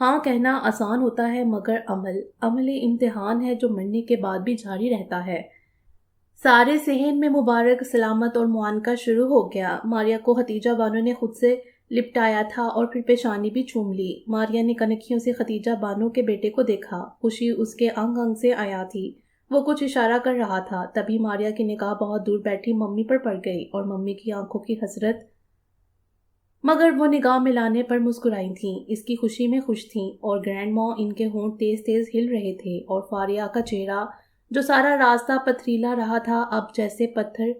ہاں کہنا آسان ہوتا ہے مگر عمل امتحان ہے جو مرنے کے بعد بھی جاری رہتا ہے۔ سارے صحن میں مبارک سلامت اور معانقہ شروع ہو گیا۔ ماریا کو ختیجہ بانو نے خود سے لپٹایا تھا اور پھر پیشانی بھی چوم لی۔ ماریا نے کنکھیوں سے ختیجہ بانو کے بیٹے کو دیکھا۔ خوشی اس کے انگ انگ سے آیا تھی۔ وہ کچھ اشارہ کر رہا تھا، تبھی ماریا کی نگاہ بہت دور بیٹھی ممی پر پڑ گئی اور ممی کی آنکھوں کی حسرت مگر وہ نگاہ ملانے پر مسکرائی تھیں، اس کی خوشی میں خوش تھیں، اور گرینڈ ماں ان کے ہونٹ تیز تیز ہل رہے تھے، اور فاریہ کا چہرہ جو سارا راستہ پتھریلا رہا تھا اب جیسے پتھر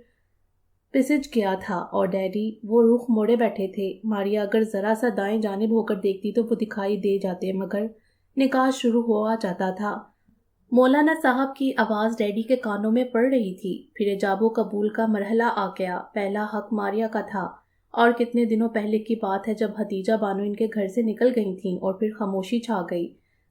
پسج گیا تھا، اور ڈیڈی وہ رخ موڑے بیٹھے تھے۔ ماریا اگر ذرا سا دائیں جانب ہو کر دیکھتی تو وہ دکھائی دے جاتے، مگر نکاح شروع ہوا جاتا تھا۔ مولانا صاحب کی آواز ڈیڈی کے کانوں میں پڑ رہی تھی۔ پھر ایجاب و قبول کا مرحلہ آ گیا۔ پہلا حق ماریا کا تھا، اور کتنے دنوں پہلے کی بات ہے جب ختیجہ بانو ان کے گھر سے نکل گئی تھیں اور پھر خاموشی چھا گئی۔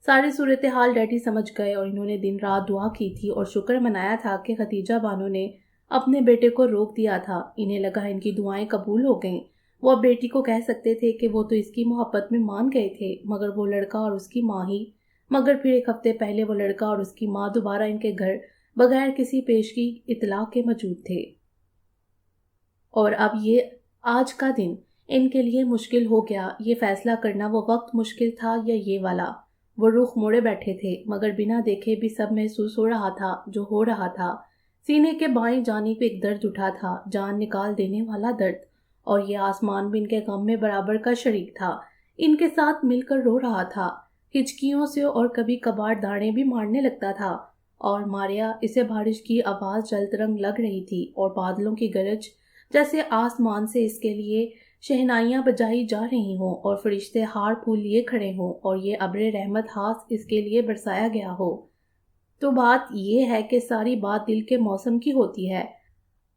ساری صورتحال ڈیڈی سمجھ گئے اور انہوں نے دن رات دعا کی تھی اور شکر منایا تھا کہ ختیجہ بانو نے اپنے بیٹے کو روک دیا تھا۔ انہیں لگا ان کی دعائیں قبول ہو گئیں۔ وہ اب بیٹی کو کہہ سکتے تھے کہ وہ تو اس کی محبت میں مان گئے تھے، مگر وہ لڑکا اور اس کی ماں ہی مگر پھر ایک ہفتے پہلے وہ لڑکا اور اس کی ماں دوبارہ ان کے گھر بغیر کسی پیشگی اطلاع کے موجود تھے، اور اب یہ آج کا دن ان کے لیے مشکل ہو گیا۔ یہ فیصلہ کرنا وہ وقت مشکل تھا یا یہ والا۔ وہ رخ موڑے بیٹھے تھے، مگر بنا دیکھے بھی سب محسوس ہو رہا تھا جو ہو رہا تھا۔ سینے کے بائیں جانب ایک درد اٹھا تھا، جان نکال دینے والا درد، اور یہ آسمان بھی ان کے غم میں برابر کا شریک تھا، ان کے ساتھ مل کر رو رہا تھا، ہچکیوں سے اور کبھی کبھار داڑیں بھی مارنے لگتا تھا۔ اور ماریا اسے بارش کی آواز جلد رنگ لگ رہی تھی اور بادلوں کی گرج، جیسے آسمان سے اس کے لیے شہنائیاں بجائی جا رہی ہوں اور فرشتے ہار پھول لیے کھڑے ہوں اور یہ ابر رحمت ہاتھ اس کے لیے برسایا گیا ہو۔ تو بات یہ ہے کہ ساری بات دل کے موسم کی ہوتی ہے۔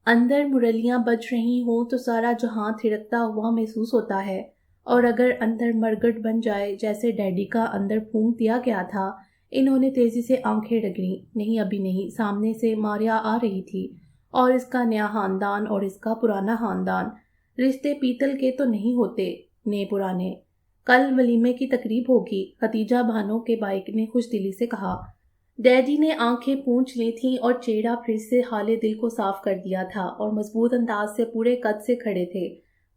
اندر مرلیاں بج رہی ہوں تو سارا جہاں تھرکتا ہوا محسوس ہوتا ہے، اور اگر اندر مرگٹ بن جائے جیسے ڈیڈی کا اندر پھونک دیا گیا تھا۔ انہوں نے تیزی سے آنکھیں رگڑیں۔ نہیں ابھی نہیں۔ سامنے سے ماریا آ رہی تھی، اور اس کا نیا خاندان اور اس کا پرانا خاندان۔ رشتے پیتل کے تو نہیں ہوتے، نئے پرانے۔ کل ولیمے کی تقریب ہوگی، ختیجہ بانو کے بھائی نے خوش دلی سے کہا۔ ڈیڈی نے آنکھیں پونچھ لی تھیں اور چہرہ پھر سے حال دل کو صاف کر دیا تھا، اور مضبوط انداز سے پورے قد سے کھڑے تھے۔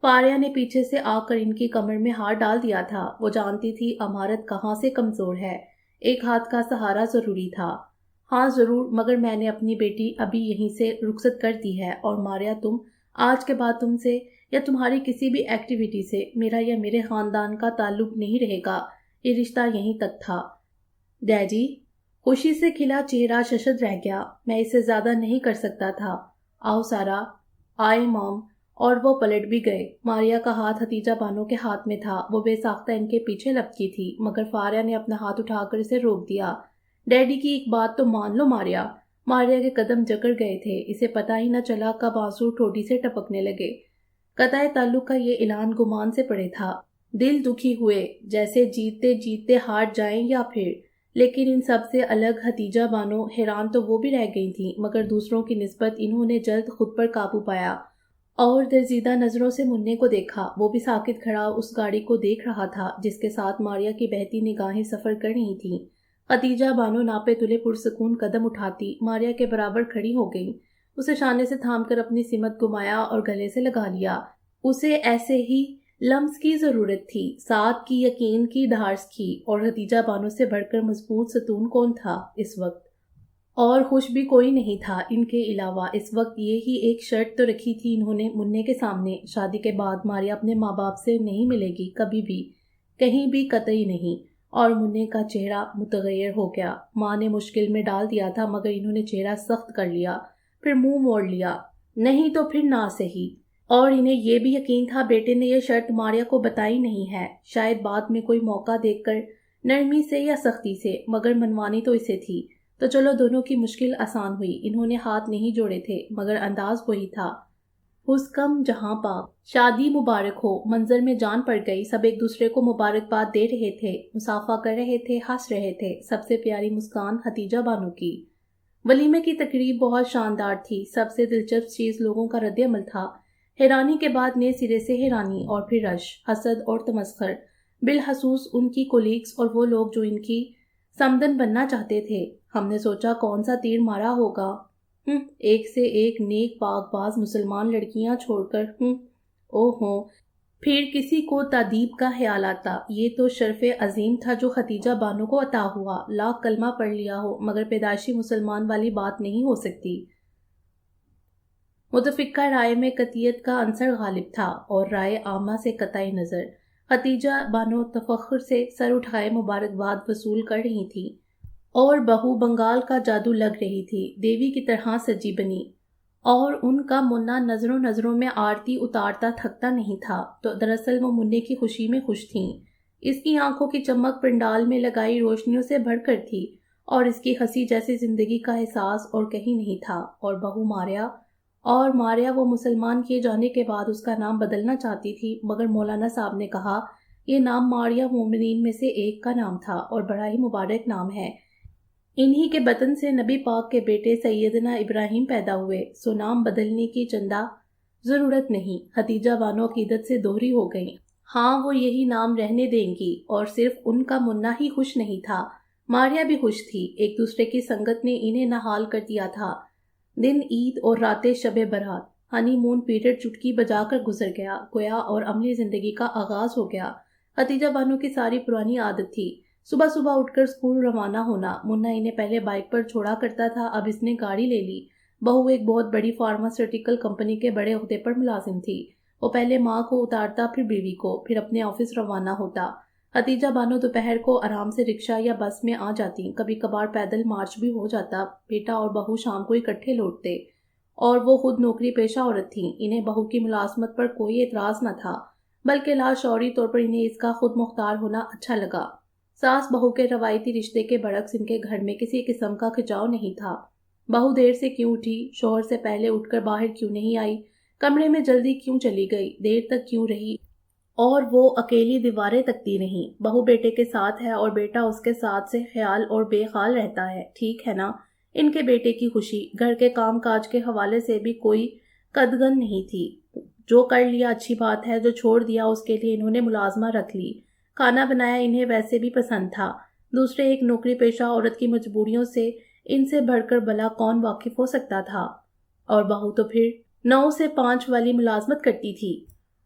فاریہ نے پیچھے سے آ کر ان کی کمر میں ہاتھ ڈال دیا تھا۔ وہ جانتی تھی عمارت کہاں سے کمزور ہے، ایک ہاتھ کا سہارا ضروری تھا۔ ہاں ضرور، مگر میں نے اپنی بیٹی ابھی یہیں سے رخصت کر دی ہے، اور ماریا تم آج کے بعد تم سے یا تمہاری کسی بھی ایکٹیویٹی سے میرا یا میرے خاندان کا تعلق نہیں رہے گا۔ یہ رشتہ یہیں تک تھا۔ ڈیڈی، خوشی سے کھلا چہرہ ششد رہ گیا۔ میں اس سے زیادہ نہیں کر سکتا تھا۔ آؤ سارا، آئے مام، اور وہ پلٹ بھی گئے۔ ماریا کا ہاتھ ختیجہ بانو کے ہاتھ میں تھا، وہ بے ساختہ ان کے پیچھے لپکی تھی، مگر فاریہ نے اپنا ہاتھ اٹھا کر اسے روک دیا۔ ڈیڈی کی ایک بات تو مان لو ماریا۔ ماریا کے قدم جکڑ گئے تھے، اسے پتہ ہی نہ چلا کب آنسو ٹھوڑی سے ٹپکنے لگے۔ قطع تعلق کا یہ اعلان گمان سے پڑے تھا۔ دل دکھی ہوئے، جیسے جیتتے جیتتے ہار جائیں یا پھر۔ لیکن ان سب سے الگ ختیجہ بانو، حیران تو وہ بھی رہ گئی تھیں، مگر دوسروں کی نسبت انہوں نے جلد خود پر قابو پایا اور درزیدہ نظروں سے مننے کو دیکھا۔ وہ بھی ساکت کھڑا اس گاڑی کو دیکھ رہا تھا جس کے ساتھ ماریا کی بہتی نگاہیں سفر کر رہی تھیں۔ ختیجہ بانو ناپے تلے پرسکون قدم اٹھاتی ماریا کے برابر کھڑی ہو گئی، اسے شانے سے تھام کر اپنی سمت گمایا اور گلے سے لگا لیا۔ اسے ایسے ہی لمس کی ضرورت تھی، ساتھ کی، یقین کی، دھارس کی، اور ختیجہ بانو سے بڑھ کر مضبوط ستون کون تھا اس وقت؟ اور خوش بھی کوئی نہیں تھا ان کے علاوہ۔ اس وقت یہ ہی ایک شرط تو رکھی تھی انہوں نے مننے کے سامنے، شادی کے بعد ماریا اپنے ماں باپ سے نہیں ملے گی، کبھی بھی، کہیں بھی، قطعی نہیں۔ اور مننے کا چہرہ متغیر ہو گیا۔ ماں نے مشکل میں ڈال دیا تھا، مگر انہوں نے چہرہ سخت کر لیا، پھر منہ موڑ لیا، نہیں تو پھر نہ سہی۔ اور انہیں یہ بھی یقین تھا بیٹے نے یہ شرط ماریا کو بتائی نہیں ہے، شاید بعد میں کوئی موقع دیکھ کر، نرمی سے یا سختی سے، مگر منوانی تو اسے تھی۔ تو چلو دونوں کی مشکل آسان ہوئی۔ انہوں نے ہاتھ نہیں جوڑے تھے، مگر انداز وہی تھا، حسکم جہاں پاک، شادی مبارک ہو۔ منظر میں جان پڑ گئی، سب ایک دوسرے کو مبارکباد دے رہے تھے، مصافحہ کر رہے تھے، ہنس رہے تھے۔ سب سے پیاری مسکان ختیجہ بانو کی۔ ولیمے کی تقریب بہت شاندار تھی۔ سب سے دلچسپ چیز لوگوں کا رد عمل تھا۔ حیرانی کے بعد نئے سرے سے حیرانی، اور پھر رش، حسد اور تمسخر۔ بالخصوص ان کی کولیگز اور وہ لوگ جو ان کی سمدن بننا چاہتے تھے۔ ہم نے سوچا کون سا تیر مارا ہوگا۔ ایک سے ایک نیک پاک باز مسلمان لڑکیاں چھوڑ کر او ہو، پھر کسی کو تادیب کا خیال آتا۔ یہ تو شرف عظیم تھا جو ختیجہ بانو کو عطا ہوا، لاکھ کلمہ پڑھ لیا ہو مگر پیدائشی مسلمان والی بات نہیں ہو سکتی۔ متفقہ رائے میں قطعیت کا عنصر غالب تھا اور رائے عامہ سے قطعی نظر۔ ختیجہ بانو تفخر سے سر اٹھائے مبارکباد وصول کر رہی تھی اور بہو بنگال کا جادو لگ رہی تھی، دیوی کی طرح سجی بنی، اور ان کا منا نظروں میں آرتی اتارتا تھکتا نہیں تھا، تو دراصل وہ منع کی خوشی میں خوش تھیں۔ اس کی آنکھوں کی چمک پنڈال میں لگائی روشنیوں سے بڑھ کر تھی اور اس کی ہنسی جیسے زندگی کا احساس اور کہیں نہیں تھا۔ اور بہو ماریا وہ مسلمان کیے جانے کے بعد اس کا نام بدلنا چاہتی تھی، مگر مولانا صاحب نے کہا یہ نام ماریا مومنین میں سے ایک کا نام تھا اور بڑا ہی مبارک نام ہے، انہی کے بطن سے نبی پاک کے بیٹے سیدنا ابراہیم پیدا ہوئے، سو نام بدلنے کی چندہ ضرورت نہیں۔ ختیجہ بانو عقیدت سے دوہری ہو گئیں، ہاں وہ یہی نام رہنے دیں گی، اور صرف ان کا منا ہی خوش نہیں تھا، ماریا بھی خوش تھی۔ ایک دوسرے کی سنگت نے انہیں نہال کر دیا تھا۔ دن عید اور راتیں شب برات، ہنی مون پیریڈ چٹکی بجا کر گزر گیا، گویا اور عملی زندگی کا آغاز ہو گیا۔ ختیجہ بانو کی ساری پرانی عادت تھی صبح اٹھ کر اسکول روانہ ہونا۔ منا انہیں پہلے بائک پر چھوڑا کرتا تھا، اب اس نے گاڑی لے لی۔ بہو ایک بہت بڑی فارماسیوٹیکل کمپنی کے بڑے عہدے پر ملازم تھی، وہ پہلے ماں کو اتارتا، پھر بیوی کو، پھر اپنے آفس روانہ ہوتا۔ ختیجہ بانو دوپہر کو آرام سے رکشہ یا بس میں آ جاتی، کبھی کبھار پیدل مارچ بھی ہو جاتا۔ بیٹا اور بہو شام کو اکٹھے لوٹتے، اور وہ خود نوکری پیشہ عورت تھیں، انہیں بہو کی ملازمت پر کوئی اعتراض نہ تھا، بلکہ لاشعوری طور پر انہیں اس کا خود مختار ہونا اچھا لگا۔ ساس بہو کے روایتی رشتے کے برعکس ان کے گھر میں کسی قسم کا کھچاؤ نہیں تھا۔ بہو دیر سے کیوں اٹھی، شوہر سے پہلے اٹھ کر باہر کیوں نہیں آئی، کمرے میں جلدی کیوں چلی گئی، دیر تک کیوں رہی، اور وہ اکیلی دیواریں تکتی نہیں۔ بہو بیٹے کے ساتھ ہے اور بیٹا اس کے ساتھ سے خیال اور بے خیال رہتا ہے، ٹھیک ہے نا؟ ان کے بیٹے کی خوشی گھر کے کام کاج کے حوالے سے بھی کوئی قدغن نہیں تھی۔ جو کر لیا اچھی بات ہے، جو چھوڑ دیا اس کے لیے انہوں نے ملازمہ رکھ لی۔ کھانا بنایا انہیں ویسے بھی پسند تھا۔ دوسرے ایک نوکری پیشہ عورت کی مجبوریوں سے ان سے بڑھ کر بھلا کون واقف ہو سکتا تھا؟ اور بہو تو پھر 9 سے 5 والی ملازمت کرتی تھی،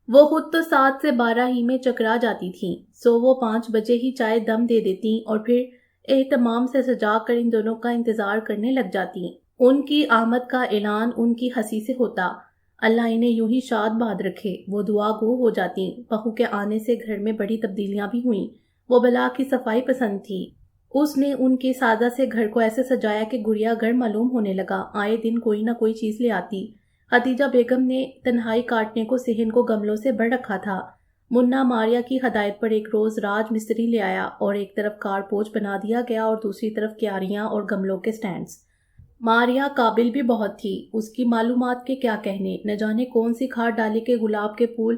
وہ خود تو 7 سے 12 ہی میں چکرا جاتی تھیں، سو وہ 5 بجے ہی چائے دم دے دیتی اور پھر اہتمام سے سجا کر ان دونوں کا انتظار کرنے لگ جاتی۔ ان کی آمد کا اعلان ان کی ہنسی سے ہوتا، اللہ انہیں یوں ہی شاد باد رکھے، وہ دعا گو ہو جاتی۔ بہو کے آنے سے گھر میں بڑی تبدیلیاں بھی ہوئیں، وہ بلا کی صفائی پسند تھی، اس نے ان کے سادہ سے گھر کو ایسے سجایا کہ گڑیا گھر معلوم ہونے لگا، آئے دن کوئی نہ کوئی چیز لے آتی۔ ختیجہ بیگم نے تنہائی کاٹنے کو صحن کو گملوں سے بھر رکھا تھا۔ منا ماریا کی ہدایت پر ایک روز راج مستری لے آیا اور ایک طرف کار پوچھ بنا دیا گیا اور دوسری طرف کیاریاں اور گملوں کے سٹینڈز۔ ماریا قابل بھی بہت تھی، اس کی معلومات کے کیا کہنے، نہ جانے کون سی کھاد ڈالی کے گلاب کے پھول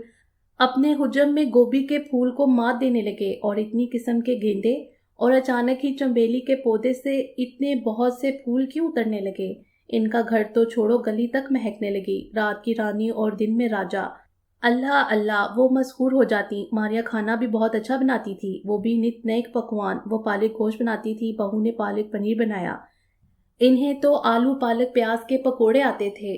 اپنے حجم میں گوبھی کے پھول کو مات دینے لگے، اور اتنی قسم کے گیندے، اور اچانک ہی چنبیلی کے پودے سے اتنے بہت سے پھول کیوں اترنے لگے؟ ان کا گھر تو چھوڑو گلی تک مہکنے لگی، رات کی رانی اور دن میں راجا۔ اللہ اللہ، وہ مسحور ہو جاتی۔ ماریا کھانا بھی بہت اچھا بناتی تھی، وہ بھی نت نیک پکوان، وہ پالک گوشت بناتی تھی، بہو نے پالک پنیر بنایا، انہیں تو آلو پالک پیاز کے پکوڑے آتے تھے۔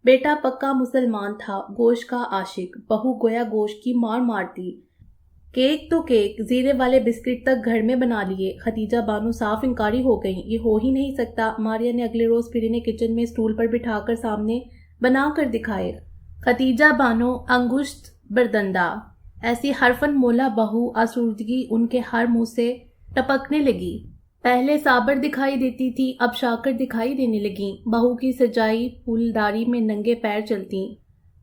بیٹا پکا مسلمان تھا، گوشت کا عاشق، بہو گویا گوشت کی مار مارتی۔ کیک تو کیک، زیرے والے بسکٹ تک گھر میں بنا لیے۔ ختیجہ بانو صاف انکاری ہو گئیں، یہ ہو ہی نہیں سکتا۔ ماریا نے اگلے روز پھر انہیں کچن میں اسٹول پر بٹھا کر سامنے بنا کر دکھائے۔ ختیجہ بانو انگشت بردندہ، ایسی حرفن مولا بہو، آسودگی ان کے ہر منہ سے ٹپکنے لگی۔ پہلے صابر دکھائی دیتی تھی، اب شاکر دکھائی دینے لگیں۔ بہو کی سجائی پھولداری میں ننگے پیر چلتیں،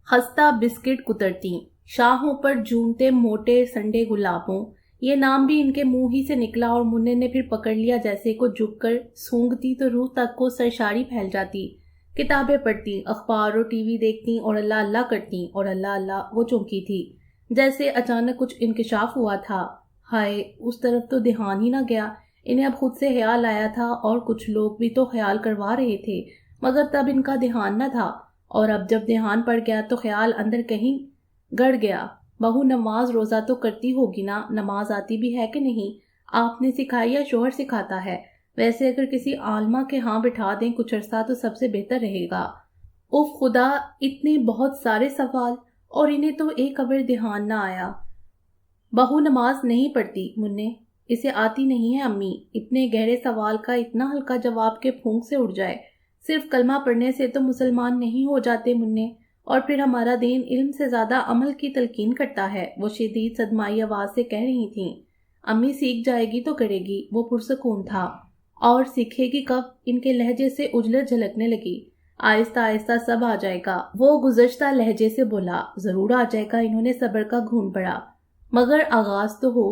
خستہ بسکٹ کترتیں، شاہوں پر جھومتے موٹے سنڈے گلابوں، یہ نام بھی ان کے منہ ہی سے نکلا، اور منع نے پھر پکڑ لیا جیسے کو جھک کر سونگتی تو روح تک کو سرشاری پھیل جاتی۔ کتابیں پڑھتی، اخبار اور ٹی وی دیکھتی اور اللہ اللہ کرتی، اور اللہ اللہ وہ چونکی تھی جیسے اچانک کچھ انکشاف ہوا تھا۔ ہائے، اس طرف تو دھیان ہی نہ گیا، انہیں اب خود سے خیال آیا تھا، اور کچھ لوگ بھی تو خیال کروا رہے تھے، مگر تب ان کا دھیان نہ تھا، اور اب جب دھیان پڑ گیا تو خیال اندر کہیں گڑ گیا۔ بہو نماز روزہ تو کرتی ہوگی نا، نماز آتی بھی ہے کہ نہیں؟ آپ نے سکھائی یا شوہر سکھاتا ہے؟ ویسے اگر کسی عالمہ کے ہاں بٹھا دیں کچھ عرصہ تو سب سے بہتر رہے گا۔ اف خدا، اتنے بہت سارے سوال اور انہیں تو ایک ابر دھیان نہ آیا۔ بہو نماز نہیں پڑھتی مننے، اسے آتی نہیں ہے امی۔ اتنے گہرے سوال کا اتنا ہلکا جواب کے پھونک سے اڑ جائے۔ صرف کلمہ پڑھنے سے تو مسلمان نہیں ہو جاتے مننے، اور پھر ہمارا دین علم سے زیادہ عمل کی تلقین کرتا ہے، وہ شدید صدمائی آواز سے کہہ رہی تھیں۔ امی سیکھ جائے گی تو کرے گی، وہ پرسکون تھا۔ اور سیکھے گی کب؟ ان کے لہجے سے اجلت جھلکنے لگی۔ آہستہ آہستہ سب آ جائے گا، وہ گزشتہ لہجے سے بولا۔ ضرور آ جائے گا، انہوں نے صبر کا گھون پڑا۔ مگر آغاز تو ہو،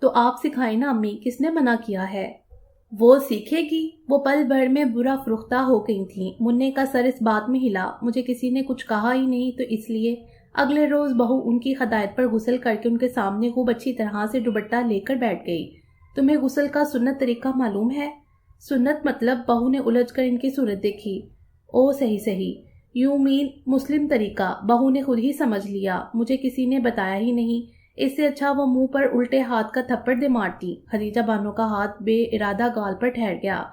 تو آپ سکھائیں نا امی، کس نے منع کیا ہے؟ وہ سیکھے گی۔ وہ پل بھر میں برا فروختہ ہو گئی تھیں۔ مننے کا سر اس بات میں ہلا، مجھے کسی نے کچھ کہا ہی نہیں تو اس لیے۔ اگلے روز بہو ان کی ہدایت پر غسل کر کے ان کے سامنے خوب اچھی طرح سے دوپٹہ لے کر بیٹھ گئی۔ تمہیں غسل کا سنت طریقہ معلوم ہے؟ سنت مطلب؟ بہو نے الجھ کر ان کی صورت دیکھی۔ او صحیح صحیح، یو مین مسلم طریقہ؟ بہو نے خود ہی سمجھ لیا، مجھے کسی نے بتایا ہی نہیں۔ اس سے اچھا وہ منہ پر الٹے ہاتھ کا تھپڑ دے مارتی۔ خدیجہ بانو کا ہاتھ بے ارادہ گال پر ٹھہر گیا۔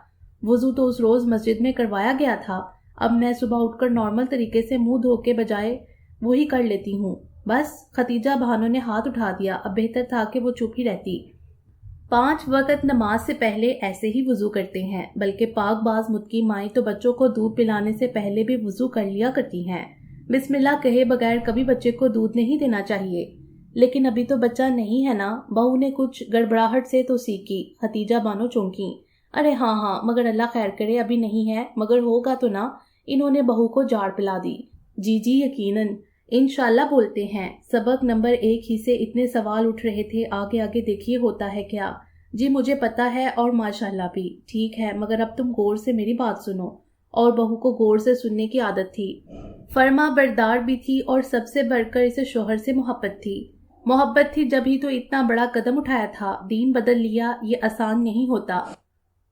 وضو تو اس روز مسجد میں کروایا گیا تھا، اب میں صبح اٹھ کر نارمل طریقے سے منہ دھو کے بجائے وہی کر لیتی ہوں بس۔ خدیجہ بانو نے ہاتھ اٹھا دیا، اب بہتر تھا کہ وہ چپ ہی رہتی۔ 5 وقت نماز سے پہلے ایسے ہی وضو کرتے ہیں، بلکہ پاک باز متقی مائیں تو بچوں کو دودھ پلانے سے پہلے بھی وضو کر لیا کرتی ہیں۔ بسم اللہ کہے بغیر کبھی بچے کو دودھ نہیں دینا چاہیے۔ لیکن ابھی تو بچہ نہیں ہے نا، بہو نے کچھ گڑبڑاہٹ سے تو سیکھی۔ خدیجہ بانو چونکی۔ ارے ہاں، مگر اللہ خیر کرے ابھی نہیں ہے، مگر ہوگا تو نا۔ انہوں نے بہو کو جاڑ پلا دی۔ جی یقیناً، انشاءاللہ بولتے ہیں۔ سبق نمبر 1 ہی سے اتنے سوال اٹھ رہے تھے، آگے آگے دیکھیے ہوتا ہے کیا۔ جی مجھے پتا ہے، اور ماشاءاللہ بھی۔ ٹھیک ہے، مگر اب تم غور سے میری بات سنو۔ اور بہو کو غور سے سننے کی عادت تھی، فرما بردار بھی تھی، اور سب سے بڑھ کر اسے شوہر سے محبت تھی۔ محبت تھی جب ہی تو اتنا بڑا قدم اٹھایا تھا، دین بدل لیا، یہ آسان نہیں ہوتا۔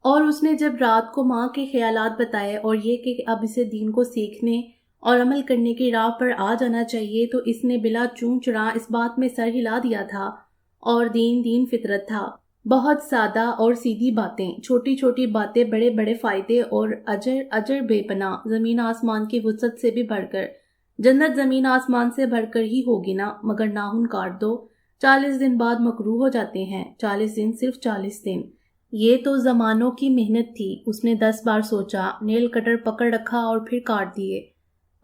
اور اس نے جب رات کو ماں کے خیالات بتائے اور یہ کہ اب اسے دین کو سیکھنے اور عمل کرنے کی راہ پر آ جانا چاہیے، تو اس نے بلا چون چڑا اس بات میں سر ہلا دیا تھا۔ اور دین فطرت تھا، بہت سادہ اور سیدھی باتیں، چھوٹی چھوٹی باتیں، بڑے بڑے فائدے اور اجر بے پناہ، زمین آسمان کی وسعت سے بھی بڑھ کر۔ جنت زمین آسمان سے بڑھ کر ہی ہوگی نا، مگر ناخن کاٹ دو، 40 دن بعد مکروہ ہو جاتے ہیں۔ 40 دن، صرف 40 دن، یہ تو زمانوں کی محنت تھی۔ اس نے 10 بار سوچا، نیل کٹر پکڑ رکھا اور پھر کاٹ دیے۔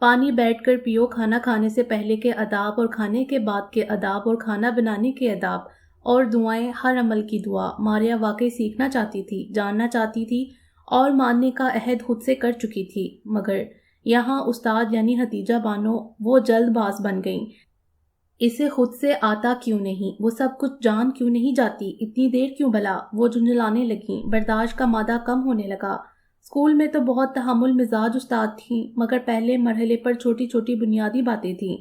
پانی بیٹھ کر پیو، کھانا کھانے سے پہلے کے آداب اور کھانے کے بعد کے آداب اور کھانا بنانے کے آداب اور دعائیں، ہر عمل کی دعا۔ ماریا واقعی سیکھنا چاہتی تھی، جاننا چاہتی تھی، اور ماننے کا عہد خود سے کر چکی تھی، مگر یہاں استاد یعنی خدیجہ بانو وہ جلد باز بن گئیں۔ اسے خود سے آتا کیوں نہیں؟ وہ سب کچھ جان کیوں نہیں جاتی؟ اتنی دیر کیوں بھلا؟ وہ جھنجھلانے لگیں، برداشت کا مادہ کم ہونے لگا۔ اسکول میں تو بہت تحمل مزاج استاد تھیں، مگر پہلے مرحلے پر چھوٹی چھوٹی بنیادی باتیں تھیں۔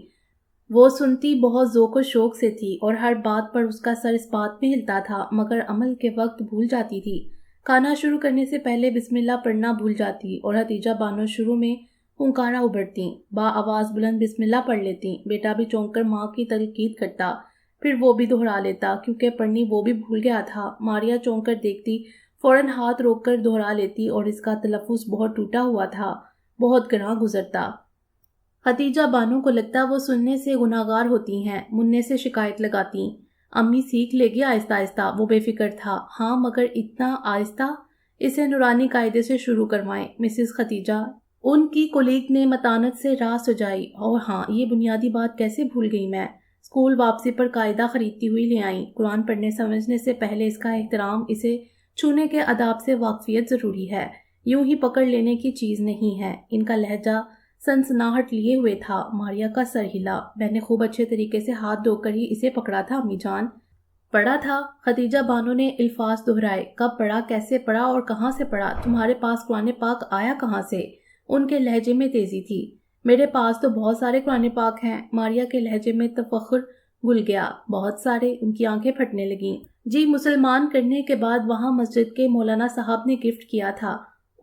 وہ سنتی بہت ذوق و شوق سے تھی، اور ہر بات پر اس کا سر اس بات میں ہلتا تھا، مگر عمل کے وقت بھول جاتی تھی۔ کھانا شروع کرنے سے پہلے بسم اللہ پڑھنا بھول جاتی، اور خدیجہ بانو شروع میں ہنکارا ابھرتیں، با آواز بلند بسم اللہ پڑھ لیتیں۔ بیٹا بھی چونک کر ماں کی تلقین کرتا، پھر وہ بھی دہرا لیتا، کیونکہ پڑھنی وہ بھی بھول گیا تھا۔ ماریا چونک کر دیکھتی، فوراً ہاتھ روک کر دہرا لیتی، اور اس کا تلفظ بہت ٹوٹا ہوا تھا، بہت گراں گزرتا۔ خدیجہ بانو کو لگتا وہ سننے سے گناہگار ہوتی ہیں، مننے سے شکایت لگاتی۔ امی سیکھ لے گی آہستہ آہستہ، وہ بے فکر تھا۔ ہاں، مگر اتنا آہستہ؟ اسے نورانی قاعدے سے شروع کروائیں، مسز خدیجہ، ان کی کولیگ نے متانت سے راہ سجائی۔ اور ہاں، یہ بنیادی بات کیسے بھول گئی میں؟ اسکول واپسی پر قاعدہ خریدتی ہوئی لے آئیں۔ قرآن پڑھنے سمجھنے سے پہلے اس کا احترام، اسے چھونے کے آداب سے واقفیت ضروری ہے، یوں ہی پکڑ لینے کی چیز نہیں ہے۔ ان کا لہجہ سنسناہٹ لیے ہوئے تھا۔ ماریا کا سر ہلا۔ میں نے خوب اچھے طریقے سے ہاتھ دھو کر ہی اسے پکڑا تھا امی جان۔ پڑھا تھا؟ خدیجہ بانو نے الفاظ دہرائے۔ کب پڑھا، کیسے پڑھا، اور کہاں سے پڑھا؟ تمہارے پاس قرآن پاک آیا کہاں سے؟ ان کے لہجے میں تیزی تھی۔ میرے پاس تو بہت سارے قرآن پاک ہیں۔ ماریا کے لہجے میں تفخر گھل گیا۔ بہت سارے؟ ان کی آنکھیں پھٹنے لگیں۔ جی، مسلمان کرنے کے بعد وہاں مسجد کے مولانا صاحب نے گفٹ کیا تھا۔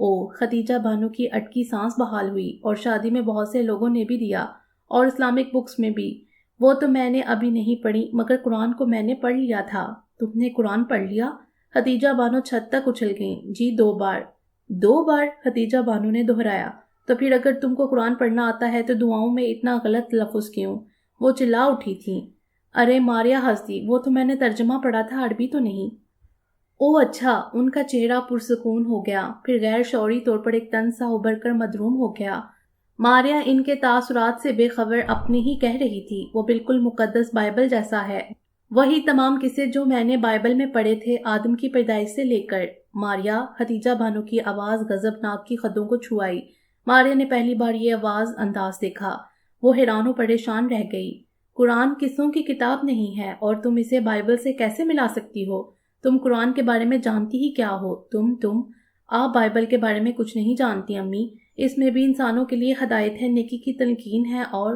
او، خدیجہ بانو کی اٹکی سانس بحال ہوئی۔ اور شادی میں بہت سے لوگوں نے بھی دیا، اور اسلامک بکس میں بھی۔ وہ تو میں نے ابھی نہیں پڑھی، مگر قرآن کو میں نے پڑھ لیا تھا۔ تم نے قرآن پڑھ لیا؟ ختیجہ بانو چھت تک اچھل گئیں۔ جی 2 بار۔ 2 بار؟ ختیجہ بانو نے دہرایا۔ تو پھر اگر تم کو قرآن پڑھنا آتا ہے تو دعاؤں میں اتنا غلط لفظ کیوں؟ وہ چلا اٹھی تھیں۔ ارے ماریا ہنس دی، وہ تو میں نے ترجمہ پڑھا تھا، عربی تو نہیں۔ او اچھا، ان کا چہرہ پرسکون ہو گیا، پھر غیر شعوری طور پر ایک طنز سا ابھر کر مدروم ہو گیا۔ ماریا ان کے تاثرات سے بے خبر اپنے ہی کہہ رہی تھی، وہ بالکل مقدس بائبل جیسا ہے، وہی تمام قصے جو میں نے بائبل میں پڑھے تھے، آدم کی پیدائش سے لے کر۔ ماریا، ختیجہ بانو کی آواز غضبناک کی خدوں کو چھو آئی۔ ماریا نے پہلی بار یہ آواز انداز دیکھا۔ وہ حیران و پریشان رہ گئی۔ قرآن قصوں کی کتاب نہیں ہے، اور تم اسے بائبل سے کیسے ملا سکتی ہو؟ تم قرآن کے بارے میں جانتی ہی کیا ہو؟ آپ بائبل کے بارے میں کچھ نہیں جانتی امی، اس میں بھی انسانوں کے لیے ہدایت ہے، نیکی کی تلقین ہے، اور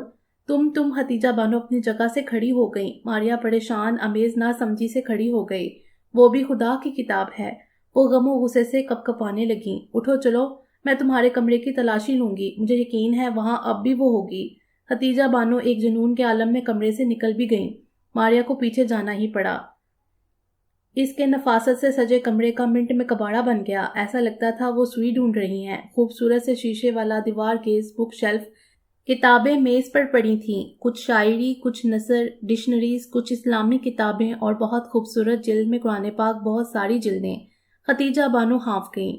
تم ختیجہ بانو اپنی جگہ سے کھڑی ہو گئی۔ ماریا پریشان امیز نہ سمجھی سے کھڑی ہو گئی۔ وہ بھی خدا کی کتاب ہے۔ وہ غم و غصے سے کپکپانے لگیں۔ اٹھو چلو، میں تمہارے کمرے کی تلاشی لوں گی، مجھے یقین ہے وہاں اب بھی وہ ہوگی۔ ختیجہ بانو ایک جنون کے عالم میں کمرے سے نکل بھی گئیں۔ ماریا کو پیچھے جانا ہی پڑا۔ اس کے نفاست سے سجے کمرے کا منٹ میں کباڑا بن گیا۔ ایسا لگتا تھا وہ سوئی ڈھونڈ رہی ہیں۔ خوبصورت سے شیشے والا دیوار گیز بک شیلف، کتابیں میز پر پڑی تھیں، کچھ شاعری، کچھ نثر، ڈکشنریز، کچھ اسلامی کتابیں، اور بہت خوبصورت جلد میں قرآن پاک، بہت ساری جلدیں۔ ختیجہ بانو ہانف گئیں۔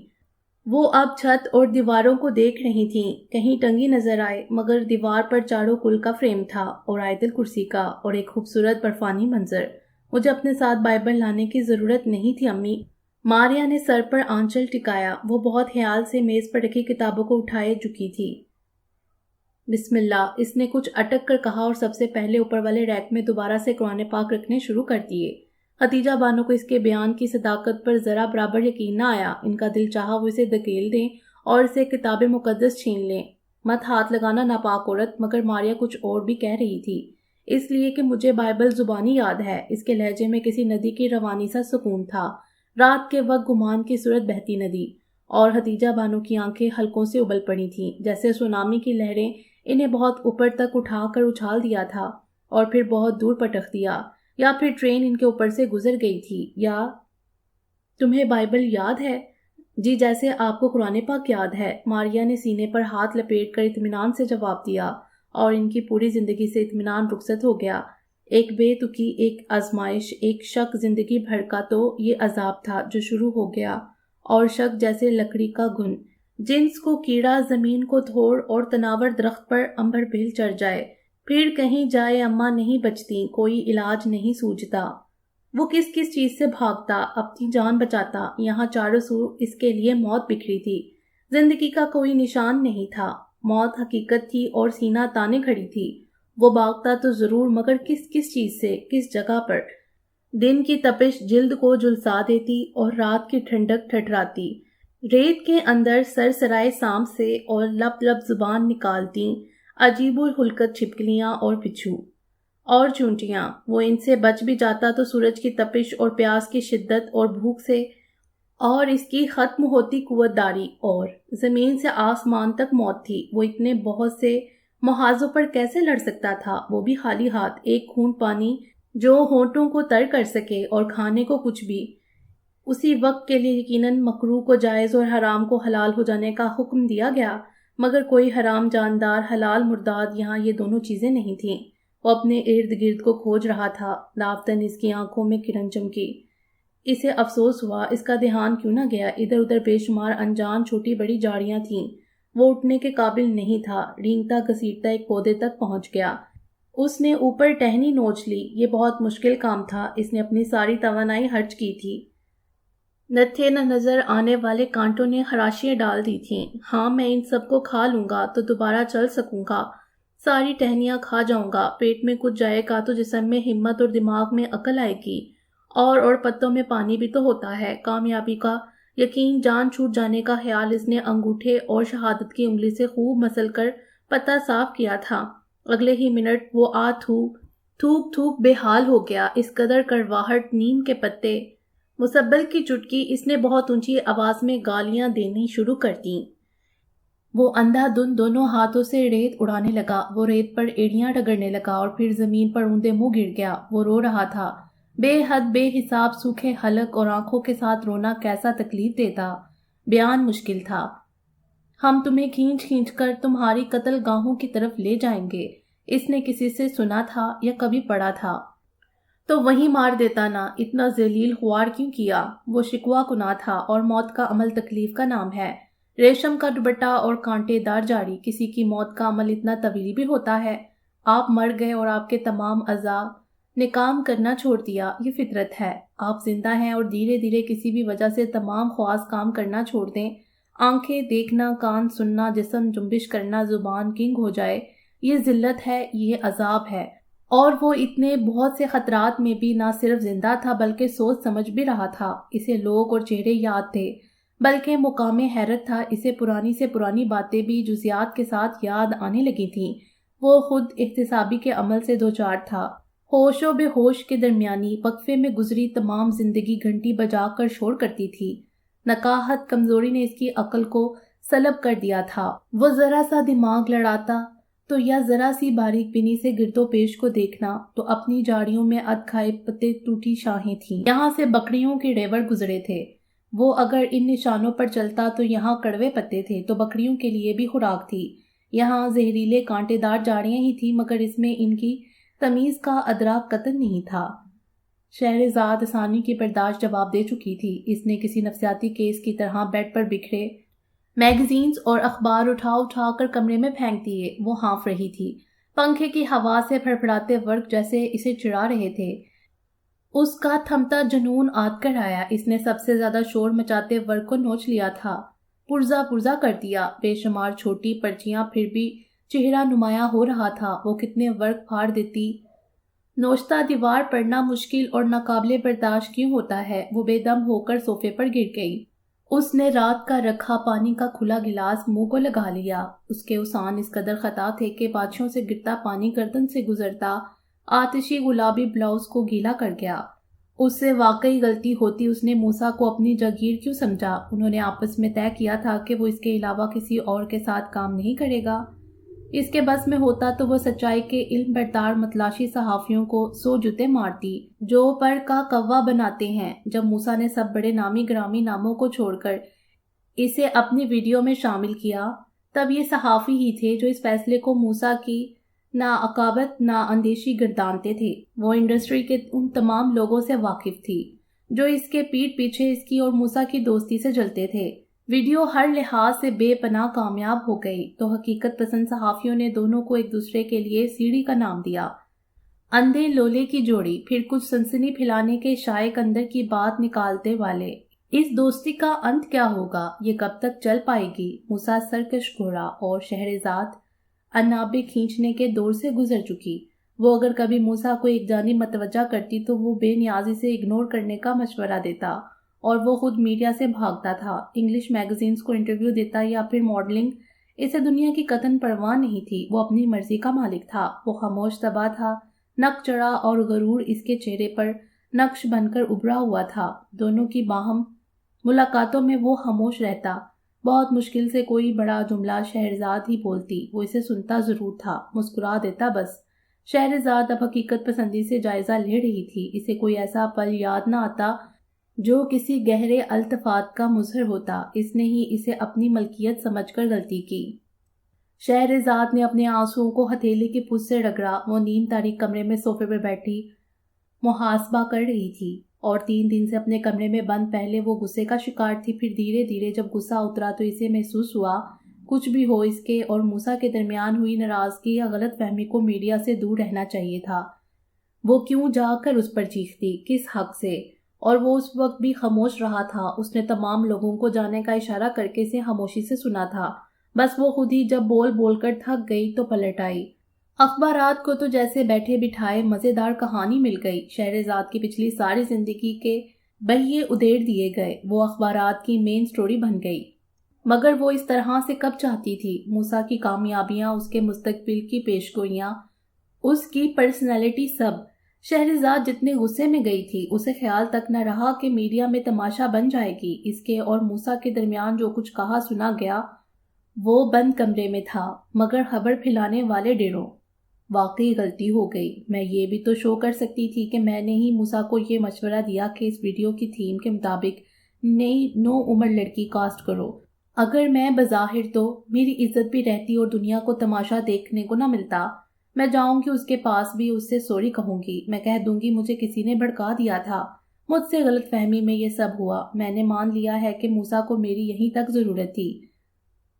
وہ اب چھت اور دیواروں کو دیکھ رہی تھیں، کہیں ٹنگی نظر آئے، مگر دیوار پر چاروں کل کا فریم تھا، اور آیت الکرسی کا، اور ایک خوبصورت برفانی منظر۔ مجھے اپنے ساتھ بائبل لانے کی ضرورت نہیں تھی امی۔ ماریا نے سر پر آنچل ٹکایا۔ وہ بہت خیال سے میز پر رکھی کتابوں کو اٹھائے جھکی تھی۔ بسم اللہ، اس نے کچھ اٹک کر کہا، اور سب سے پہلے اوپر والے ریک میں دوبارہ سے قرآن پاک رکھنے شروع کر دیے۔ ختیجہ بانو کو اس کے بیان کی صداقت پر ذرا برابر یقین نہ آیا۔ ان کا دل چاہا وہ اسے دھکیل دیں اور اسے کتاب مقدس چھین لیں۔ مت ہاتھ لگانا ناپاک عورت، مگر ماریا کچھ اور بھی کہہ رہی تھی۔ اس لیے کہ مجھے بائبل زبانی یاد ہے۔ اس کے لہجے میں کسی ندی کی روانی سا سکون تھا، رات کے وقت گمان کی صورت بہتی ندی۔ اور ختیجہ بانو کی آنکھیں حلقوں سے ابل پڑی تھیں، جیسے سونامی کی لہریں انہیں بہت اوپر تک اٹھا کر اچھال دیا تھا اور پھر بہت دور پٹخ دیا، یا پھر ٹرین ان کے اوپر سے گزر گئی تھی۔ یا تمہیں بائبل یاد ہے؟ جی، جیسے آپ کو قرآن پاک یاد ہے، ماریا نے سینے پر ہاتھ لپیٹ کر اطمینان سے جواب دیا، اور ان کی پوری زندگی سے اطمینان رخصت ہو گیا۔ ایک بے تکی، ایک آزمائش، ایک شک زندگی بھر کا، تو یہ عذاب تھا جو شروع ہو گیا، اور شک جیسے لکڑی کا گھن، جنس کو کیڑا زمین کو دھوڑ اور تناور درخت پر امبر بھیل چڑھ جائے، پھر کہیں جائے اماں نہیں بچتی، کوئی علاج نہیں سوجھتا۔ وہ کس کس چیز سے بھاگتا، اپنی جان بچاتا، یہاں چاروں سو اس کے لیے موت بکھری تھی۔ زندگی کا کوئی نشان نہیں تھا، موت حقیقت تھی اور سینہ تانے کھڑی تھی۔ وہ بھاگتا تو ضرور، مگر کس کس چیز سے، کس جگہ پر؟ دن کی تپش جلد کو جھلسا دیتی اور رات کی ٹھنڈک ٹھٹراتی، ریت کے اندر سرسرائے سانپ سے اور لپ لپ زبان نکالتی عجیب الحلقت چھپکلیاں اور بچھو اور چونٹیاں۔ وہ ان سے بچ بھی جاتا تو سورج کی تپش اور پیاس کی شدت اور بھوک سے، اور اس کی ختم ہوتی قوت داری، اور زمین سے آسمان تک موت تھی۔ وہ اتنے بہت سے محاذوں پر کیسے لڑ سکتا تھا، وہ بھی خالی ہاتھ؟ ایک خون پانی جو ہونٹوں کو تر کر سکے، اور کھانے کو کچھ بھی اسی وقت کے لیے یقیناً مکروہ کو جائز اور حرام کو حلال ہو جانے کا حکم دیا گیا، مگر کوئی حرام جاندار، حلال مرداد، یہاں یہ دونوں چیزیں نہیں تھیں۔ وہ اپنے ارد گرد کو کھوج رہا تھا۔ لافتن اس کی آنکھوں میں کرن چمکی۔ اسے افسوس ہوا، اس کا دھیان کیوں نہ گیا؟ ادھر ادھر بے شمار انجان چھوٹی بڑی جھاڑیاں تھیں۔ وہ اٹھنے کے قابل نہیں تھا۔ رینگتا گھسیٹتا ایک پودے تک پہنچ گیا۔ اس نے اوپر ٹہنی نوچ لی۔ یہ بہت مشکل کام تھا، اس نے اپنی ساری توانائی خرچ کی تھی۔ نتھے نہ نظر آنے والے کانٹوں نے خراشیاں ڈال دی تھیں۔ ہاں، میں ان سب کو کھا لوں گا تو دوبارہ چل سکوں گا، ساری ٹہنیاں کھا جاؤں گا، پیٹ میں کچھ جائے گا تو جسم میں ہمت اور دماغ میں عقل آئے گی، اور پتوں میں پانی بھی تو ہوتا ہے۔ کامیابی کا یقین، جان چھوٹ جانے کا خیال، اس نے انگوٹھے اور شہادت کی انگلی سے خوب مسل کر پتہ صاف کیا تھا۔ اگلے ہی منٹ وہ تھوک تھوک بے حال ہو گیا۔ اس قدر کڑواہٹ، نیم کے پتے، مسبل کی چٹکی، اس نے بہت اونچی آواز میں گالیاں دینی شروع کر دیں۔ وہ اندھا دھند دونوں ہاتھوں سے ریت اڑانے لگا، وہ ریت پر ایڑیاں رگڑنے لگا اور پھر زمین پر اوندے منہ گر گیا۔ وہ رو رہا تھا۔ بے حد بے حساب سوکھے حلق اور آنکھوں کے ساتھ رونا کیسا تکلیف دیتا، بیان مشکل تھا۔ ہم تمہیں کھینچ کھینچ کر تمہاری قتل گاہوں کی طرف لے جائیں گے، اس نے کسی سے سنا تھا یا کبھی پڑھا تھا تو وہیں مار دیتا نا، اتنا ذلیل خوار کیوں کیا؟ وہ شکوہ کنا تھا، اور موت کا عمل تکلیف کا نام ہے۔ ریشم کا دوپٹہ اور کانٹے دار جاڑی، کسی کی موت کا عمل اتنا طویل بھی ہوتا ہے؟ آپ مر گئے اور آپ کے تمام اعضاء نے کام کرنا چھوڑ دیا، یہ فطرت ہے۔ آپ زندہ ہیں اور دھیرے دھیرے کسی بھی وجہ سے تمام خواص کام کرنا چھوڑ دیں، آنکھیں دیکھنا، کان سننا، جسم جنبش کرنا، زبان کنگ ہو جائے، یہ ذلت ہے، یہ عذاب ہے۔ اور وہ اتنے بہت سے خطرات میں بھی نہ صرف زندہ تھا بلکہ سوچ سمجھ بھی رہا تھا۔ اسے لوگ اور چہرے یاد تھے، بلکہ مقام حیرت تھا، اسے پرانی سے پرانی باتیں بھی جزیات کے ساتھ یاد آنے لگی تھیں۔ وہ خود احتسابی کے عمل سے دوچار تھا۔ ہوش و بے ہوش کے درمیانی وقفے میں گزری تمام زندگی گھنٹی بجا کر شور کرتی تھی۔ نکاہت کمزوری نے اس کی عقل کو سلب کر دیا تھا۔ وہ ذرا سا دماغ لڑاتا تو یا ذرا سی باریک بینی سے گرد و پیش کو دیکھنا تو اپنی جاڑیوں میں ادھ کھائے پتے ٹوٹی شاہیں تھیں۔ یہاں سے بکریوں کے ریوڑ گزرے تھے، وہ اگر ان نشانوں پر چلتا تو یہاں کڑوے پتے تھے تو بکریوں کے لیے بھی خوراک تھی۔ یہاں زہریلے کانٹے دار جاڑیاں ہی تھیں، مگر اس میں ان کی تمیز کا ادراک قطن نہیں تھا۔ شہرزاد آسانی کی برداشت جواب دے چکی تھی۔ اس نے کسی نفسیاتی کیس کی طرح بیڈ پر بکھرے میگزینز اور اخبار اٹھا اٹھا کر کمرے میں پھینک دیے۔ وہ ہانف رہی تھی، پنکھے کی ہوا سے پھڑپھڑاتے ورق جیسے اسے چڑھا رہے تھے۔ اس کا تھمتا جنون آد کر آیا۔ اس نے سب سے زیادہ شور مچاتے ورق کو نوچ لیا تھا، پرزا پرزا کر دیا۔ بے شمار چھوٹی پرچیاں پھر بھی چہرہ نمایاں ہو رہا تھا۔ وہ کتنے ورق پھاڑ دیتی۔ نوچتا دیوار پڑھنا مشکل اور ناقابل برداشت کیوں ہوتا ہے؟ وہ بے دم ہو کر صوفے پر گر گئی۔ اس نے رات کا رکھا پانی کا کھلا گلاس منہ کو لگا لیا۔ اس کے اوسان اس قدر خطا تھے کہ پاچھوں سے گرتا پانی گردن سے گزرتا آتشی گلابی بلاؤز کو گیلا کر گیا۔ اس سے واقعی غلطی ہوتی اس نے موسیٰ کو اپنی جاگیر کیوں سمجھا؟ انہوں نے آپس میں طے کیا تھا کہ وہ اس کے علاوہ کسی اور کے ساتھ کام نہیں کرے گا۔ اس کے بس میں ہوتا تو وہ سچائی کے علم بردار متلاشی صحافیوں کو 100 جوتے مارتی جو پر کا کوا بناتے ہیں۔ جب موسیٰ نے سب بڑے نامی گرامی ناموں کو چھوڑ کر اسے اپنی ویڈیو میں شامل کیا، تب یہ صحافی ہی تھے جو اس فیصلے کو موسیٰ کی ناعقابت اندیشی گردانتے تھے۔ وہ انڈسٹری کے ان تمام لوگوں سے واقف تھی جو اس کے پیٹھ پیچھے اس کی اور موسیٰ کی دوستی سے جلتے تھے۔ ویڈیو ہر لحاظ سے بے پناہ کامیاب ہو گئی تو حقیقت پسند صحافیوں نے دونوں کو ایک دوسرے کے لیے سیڑھی کا نام دیا۔ اندھے لولے کی جوڑی، پھر کچھ سنسنی پھیلانے کے شائق اندر کی بات نکالتے والے۔ اس دوستی کا انت کیا ہوگا؟ یہ کب تک چل پائے گی؟ موسیٰ سرکش گھوڑا اور شہرزاد انابے کھینچنے کے دور سے گزر چکی۔ وہ اگر کبھی موسیٰ کو ایک جانب متوجہ کرتی تو وہ بے نیازی سے اگنور کرنے کا مشورہ دیتا، اور وہ خود میڈیا سے بھاگتا تھا، انگلش میگزینز کو انٹرویو دیتا یا پھر ماڈلنگ۔ اسے دنیا کی قطن پرواہ نہیں تھی، وہ اپنی مرضی کا مالک تھا۔ وہ خاموش طبع تھا، نک چڑھا اور غرور اس کے چہرے پر نقش بن کر ابھرا ہوا تھا۔ دونوں کی باہم ملاقاتوں میں وہ خاموش رہتا، بہت مشکل سے کوئی بڑا جملہ شہرزاد ہی بولتی، وہ اسے سنتا ضرور تھا، مسکرا دیتا بس۔ شہرزاد اب حقیقت پسندی سے جائزہ لے رہی تھی۔ اسے کوئی ایسا پل یاد نہ آتا جو کسی گہرے التفات کا مظہر ہوتا۔ اس نے ہی اسے اپنی ملکیت سمجھ کر غلطی کی۔ شہرزاد نے اپنے آنسوؤں کو ہتھیلی کی پشت سے رگڑا۔ وہ نیم تاریک کمرے میں صوفے پر بیٹھی محاسبہ کر رہی تھی، اور 3 دن سے اپنے کمرے میں بند پہلے وہ غصے کا شکار تھی، پھر دھیرے دھیرے جب غصہ اترا تو اسے محسوس ہوا کچھ بھی ہو اس کے اور موسیٰ کے درمیان ہوئی ناراضگی یا غلط فہمی کو میڈیا سے دور رہنا چاہیے تھا۔ وہ کیوں جا کر اس پر چیختی؟ کس حق سے؟ اور وہ اس وقت بھی خاموش رہا تھا۔ اس نے تمام لوگوں کو جانے کا اشارہ کر کے اسے خاموشی سے سنا تھا، بس وہ خود ہی جب بول بول کر تھک گئی تو پلٹ آئی۔ اخبارات کو تو جیسے بیٹھے بٹھائے مزیدار کہانی مل گئی۔ شہرزاد کی پچھلی ساری زندگی کے بہیے ادھیڑ دیے گئے، وہ اخبارات کی مین سٹوری بن گئی۔ مگر وہ اس طرح سے کب چاہتی تھی؟ موسیٰ کی کامیابیاں، اس کے مستقبل کی پیشگوئیاں، اس کی پرسنالٹی، سب۔ شہرزاد جتنے غصے میں گئی تھی، اسے خیال تک نہ رہا کہ میڈیا میں تماشا بن جائے گی۔ اس کے اور موسیٰ کے درمیان جو کچھ کہا سنا گیا وہ بند کمرے میں تھا، مگر خبر پھیلانے والے ڈیروں۔ واقعی غلطی ہو گئی۔ میں یہ بھی تو شو کر سکتی تھی کہ میں نے ہی موسیٰ کو یہ مشورہ دیا کہ اس ویڈیو کی تھیم کے مطابق نئی 9 عمر لڑکی کاسٹ کرو۔ اگر میں بظاہر تو میری عزت بھی رہتی اور دنیا کو تماشا دیکھنے کو نہ ملتا۔ میں جاؤں گی اس کے پاس بھی، اس سے سوری کہوں گی، میں کہہ دوں گی مجھے کسی نے بھڑکا دیا تھا، مجھ سے غلط فہمی میں یہ سب ہوا، میں نے مان لیا ہے کہ موسیٰ کو میری یہیں تک ضرورت تھی،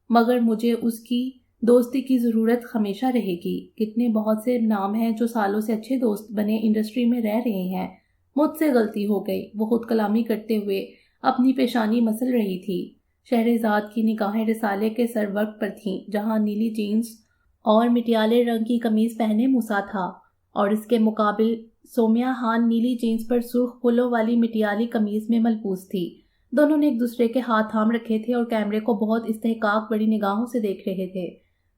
مگر مجھے اس کی دوستی کی ضرورت ہمیشہ رہے گی۔ کتنے بہت سے نام ہیں جو سالوں سے اچھے دوست بنے انڈسٹری میں رہ رہے ہیں۔ مجھ سے غلطی ہو گئی۔ وہ خود کلامی کرتے ہوئے اپنی پیشانی مسل رہی تھی۔ شہرزاد کی نگاہیں رسالے کے سرورق پر تھیں، جہاں نیلی جینز اور مٹیالے رنگ کی قمیض پہنے موسیٰ تھا، اور اس کے مقابل سومیا خان نیلی جینز پر سرخ پھولوں والی مٹیالی قمیض میں ملبوس تھی۔ دونوں نے ایک دوسرے کے ہاتھ تھام رکھے تھے اور کیمرے کو بہت استحقاق بڑی نگاہوں سے دیکھ رہے تھے۔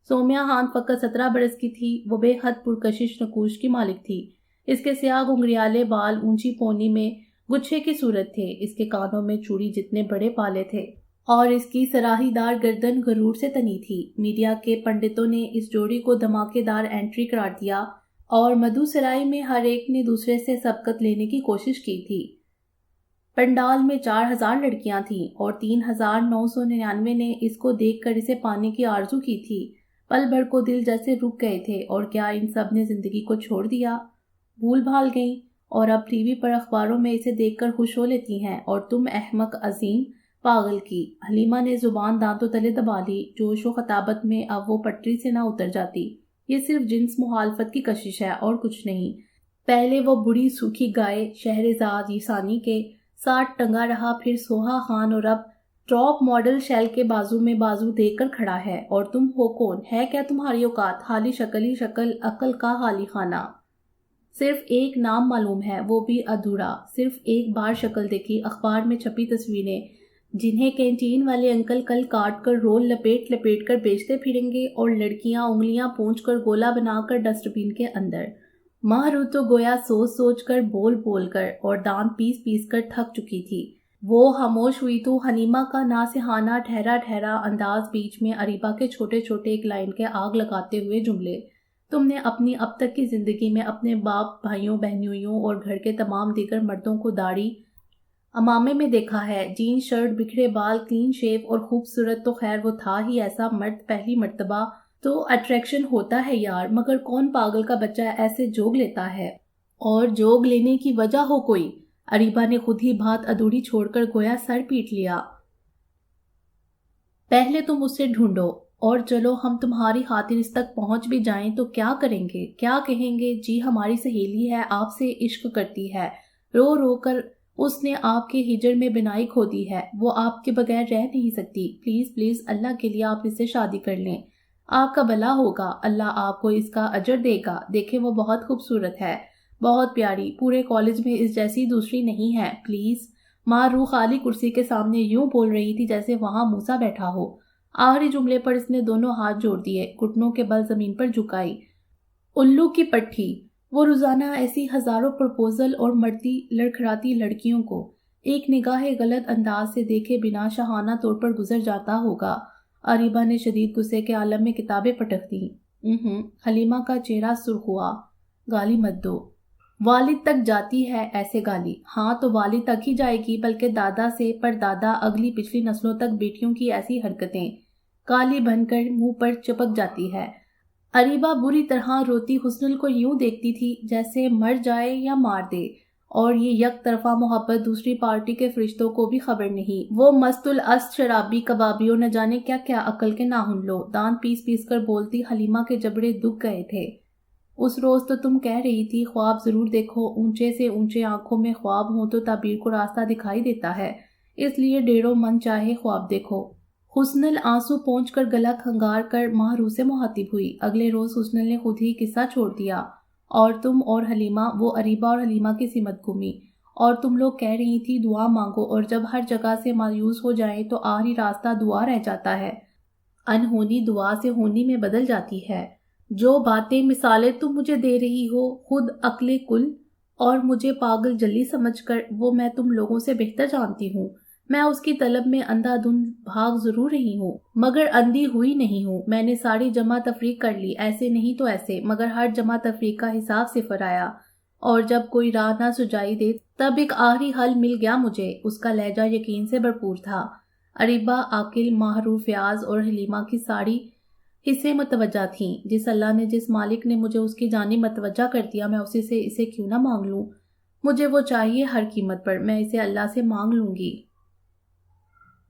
سومیا خان فقط 17 برس کی تھی۔ وہ بے حد پرکشش نقوش کی مالک تھی۔ اس کے سیاہ گھنگریالے بال اونچی پونی میں گچھے کی صورت تھے، اس کے کانوں میں چوڑی جتنے بڑے پالے تھے، اور اس کی سراہی دار گردن غرور سے تنی تھی۔ میڈیا کے پنڈتوں نے اس جوڑی کو دھماکے دار انٹری قرار دیا، اور مدھو سرائی میں ہر ایک نے دوسرے سے سبقت لینے کی کوشش کی تھی۔ پنڈال میں 4000 لڑکیاں تھیں، اور 3999 نے اس کو دیکھ کر اسے پانے کی آرزو کی تھی۔ پل بھر کو دل جیسے رک گئے تھے، اور کیا ان سب نے زندگی کو چھوڑ دیا، بھول بھال گئیں، اور اب ٹی وی پر اخباروں میں اسے دیکھ کر خوش ہو لیتی ہیں، اور تم احمق عظیم پاگل کی۔ حلیمہ نے زبان دانتوں تلے دبا لی۔ جوش و خطابت میں اب وہ پٹری سے نہ اتر جاتی۔ یہ صرف جنس مخالفت کی کشش ہے اور کچھ نہیں۔ پہلے وہ بڑی سوکھی گائے شہرزاد ثانی کے ساتھ ٹنگا رہا، پھر سوہا خان، اور اب ٹاپ ماڈل شیل کے بازو میں بازو دے کر کھڑا ہے۔ اور تم ہو کون؟ ہے کیا تمہاری اوقات؟ خالی شکل ہی شکل، عقل کا خالی خانہ۔ صرف ایک نام معلوم ہے، وہ بھی ادھورا۔ صرف ایک بار شکل دیکھی، اخبار میں چھپی تصویریں، جنہیں کینٹین والے انکل کل کاٹ کر رول لپیٹ لپیٹ کر بیچتے پھریں گے، اور لڑکیاں انگلیاں پونچھ کر گولا بنا کر ڈسٹ بین کے اندر۔ ماہرو تو گویا سوچ سوچ کر، بول بول کر، اور دانت پیس پیس کر تھک چکی تھی۔ وہ خاموش ہوئی تو حلیمہ کا ناصحانہ ٹھہرا ٹھہرا انداز، بیچ میں اریبہ کے چھوٹے چھوٹے ایک لائن کے آگ لگاتے ہوئے جملے۔ تم نے اپنی اب تک کی زندگی میں اپنے باپ، بھائیوں، بہنوئیوں اور گھر کے تمام دیگر مردوں کو داڑھی امامے میں دیکھا ہے، جین شرٹ، بکھرے بال، کلین شیو اور خوبصورت، تو خیر وہ تھا ہی ایسا مرد پہلی مرتبہ، تو اٹریکشن ہوتا ہے یار، مگر کون پاگل کا بچہ ایسے جوگ لیتا ہے؟ اور جوگ لینے کی وجہ ہو کوئی؟ اریبہ نے خود ہی بات ادھوری چھوڑ کر گویا سر پیٹ لیا۔ پہلے تم اسے ڈھونڈو، اور چلو ہم تمہاری خاطر اس تک پہنچ بھی جائیں تو کیا کریں گے، کیا کہیں گے؟ جی ہماری سہیلی ہے، آپ سے عشق کرتی ہے، رو رو کر اس نے آپ کے ہجر میں بنائی کھو دی ہے، وہ آپ کے بغیر رہ نہیں سکتی، پلیز پلیز اللہ کے لیے آپ اس سے شادی کر لیں، آپ کا بھلا ہوگا، اللہ آپ کو اس کا اجر دے گا، دیکھیں وہ بہت خوبصورت ہے، بہت پیاری، پورے کالج میں اس جیسی دوسری نہیں ہے، پلیز۔ ماں روح خالی کرسی کے سامنے یوں بول رہی تھی جیسے وہاں موسیٰ بیٹھا ہو۔ آخری جملے پر اس نے دونوں ہاتھ جوڑ دیے، گھٹنوں کے بل زمین پر جھکائی۔ الو کی پٹھی، وہ روزانہ ایسی ہزاروں پرپوزل اور مرتی لڑکھڑاتی لڑکیوں کو ایک نگاہ غلط انداز سے دیکھے بنا شاہانہ طور پر گزر جاتا ہوگا۔ اریبہ نے شدید غصے کے عالم میں کتابیں پٹک دیں۔ حلیمہ کا چہرہ سرخ ہوا۔ گالی مت دو، والد تک جاتی ہے ایسے گالی؟ ہاں تو والد تک ہی جائے گی، بلکہ دادا سے پردادا، اگلی پچھلی نسلوں تک بیٹیوں کی ایسی حرکتیں کالی بن کر منہ پر چپک جاتی ہے۔ اریبہ بری طرح روتی حسن کو یوں دیکھتی تھی جیسے مر جائے یا مار دے، اور یہ یک طرفہ محبت دوسری پارٹی کے فرشتوں کو بھی خبر نہیں۔ وہ مست الاست شرابی کبابیوں، نہ جانے کیا کیا عقل کے ناخن لو، دانت پیس پیس کر بولتی حلیمہ کے جبڑے دکھ گئے تھے۔ اس روز تو تم کہہ رہی تھی خواب ضرور دیکھو، اونچے سے اونچے آنکھوں میں خواب ہوں تو تعبیر کو راستہ دکھائی دیتا ہے، اس لیے ڈیڑھوں من چاہے خواب دیکھو۔ حسنل آنسو پونچھ کر گلا کھنگار کر ماہرو سے مخاطب ہوئی۔ اگلے روز حسنل نے خود ہی قصہ چھوڑ دیا، اور تم اور حلیمہ، وہ اریبہ اور حلیمہ کی سمت گھومی، اور تم لوگ کہہ رہی تھی دعا مانگو، اور جب ہر جگہ سے مایوس ہو جائیں تو آخری راستہ دعا رہ جاتا ہے، انہونی دعا سے ہونی میں بدل جاتی ہے۔ جو باتیں مثالیں تم مجھے دے رہی ہو، خود عقل کل اور مجھے پاگل جلی سمجھ کر، وہ میں تم لوگوں سے بہتر جانتی ہوں۔ میں اس کی طلب میں اندھا دھند بھاگ ضرور رہی ہوں مگر اندھی ہوئی نہیں ہوں۔ میں نے ساری جمع تفریق کر لی، ایسے نہیں تو ایسے، مگر ہر جمع تفریق کا حساب صفر آیا، اور جب کوئی راہ نہ سجائی دے تب ایک آخری حل مل گیا مجھے۔ اس کا لہجہ یقین سے بھرپور تھا۔ اریبہ، عاقل، ماہرو، فیاض اور حلیمہ کی ساری حصے متوجہ تھیں۔ جس اللہ نے، جس مالک نے مجھے اس کی جانب متوجہ کر دیا، میں اسی سے اسے کیوں نہ مانگ لوں؟ مجھے وہ چاہیے ہر قیمت پر، میں اسے اللہ سے مانگ لوں گی۔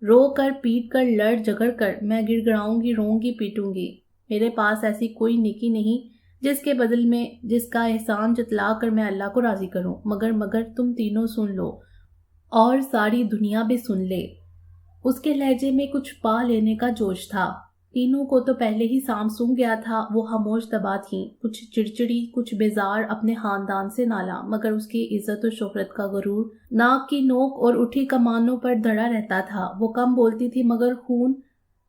رو کر، پیٹ کر، لڑ جھگڑ کر، میں گڑ گڑاؤں گی، روؤں گی، پیٹوں گی۔ میرے پاس ایسی کوئی نیکی نہیں جس کے بدل میں، جس کا احسان جتلا کر میں اللہ کو راضی کروں۔ مگر تم تینوں سن لو، اور ساری دنیا بھی سن لے۔ اس کے لہجے میں کچھ پا لینے کا جوش تھا۔ تینوں کو تو پہلے ہی سام سونگ گیا تھا۔ وہ خاموش دبا تھیں، کچھ چڑچڑی، کچھ بیزار، اپنے خاندان سے نالاں، مگر اس کی عزت و شہرت کا غرور ناک کی نوک اور اٹھی کمانوں پر دھڑا رہتا تھا۔ وہ کم بولتی تھی مگر خون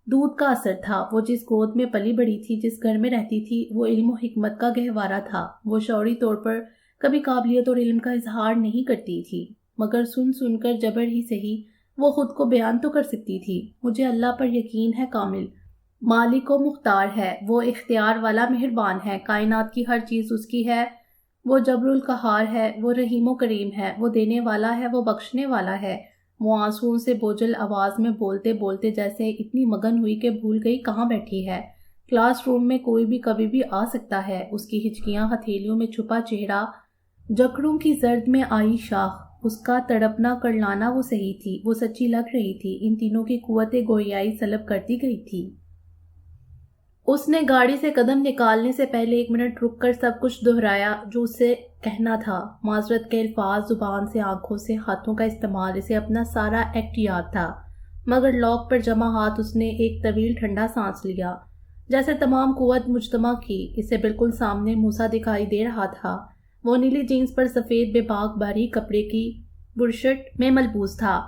دودھ کا اثر تھا۔ وہ جس گود میں پلی بڑی تھی، جس گھر میں رہتی تھی، وہ علم و حکمت کا گہوارہ تھا۔ وہ شعوری طور پر کبھی قابلیت اور علم کا اظہار نہیں کرتی تھی، مگر سن سن کر جبر ہی سہی وہ خود کو بیان تو کر سکتی تھی۔ مجھے اللہ پر یقین ہے کامل، مالک و مختار ہے، وہ اختیار والا مہربان ہے، کائنات کی ہر چیز اس کی ہے، وہ جبر القہار ہے، وہ رحیم و کریم ہے، وہ دینے والا ہے، وہ بخشنے والا ہے۔ وہ آنسوؤں سے بوجھل آواز میں بولتے بولتے جیسے اتنی مگن ہوئی کہ بھول گئی کہاں بیٹھی ہے۔ کلاس روم میں کوئی بھی کبھی بھی آ سکتا ہے۔ اس کی ہچکیاں، ہتھیلیوں میں چھپا چہرہ، جکڑوں کی زرد میں آئی شاخ، اس کا تڑپنا کرلانا، وہ صحیح تھی، وہ سچی لگ رہی تھی۔ ان تینوں کی قوت گویائی سلب کرتی گئی تھی۔ اس نے گاڑی سے قدم نکالنے سے پہلے 1 منٹ رک کر سب کچھ دہرایا جو اسے کہنا تھا۔ معذرت کے الفاظ، زبان سے، آنکھوں سے، ہاتھوں کا استعمال، اسے اپنا سارا ایکٹ یاد تھا، مگر لاک پر جمع ہاتھ اس نے ایک طویل ٹھنڈا سانس لیا، جیسے تمام قوت مجتمع کی۔ اسے بالکل سامنے موسیٰ دکھائی دے رہا تھا۔ وہ نیلی جینس پر سفید بے باک باریک کپڑے کی برشٹ میں ملبوس تھا۔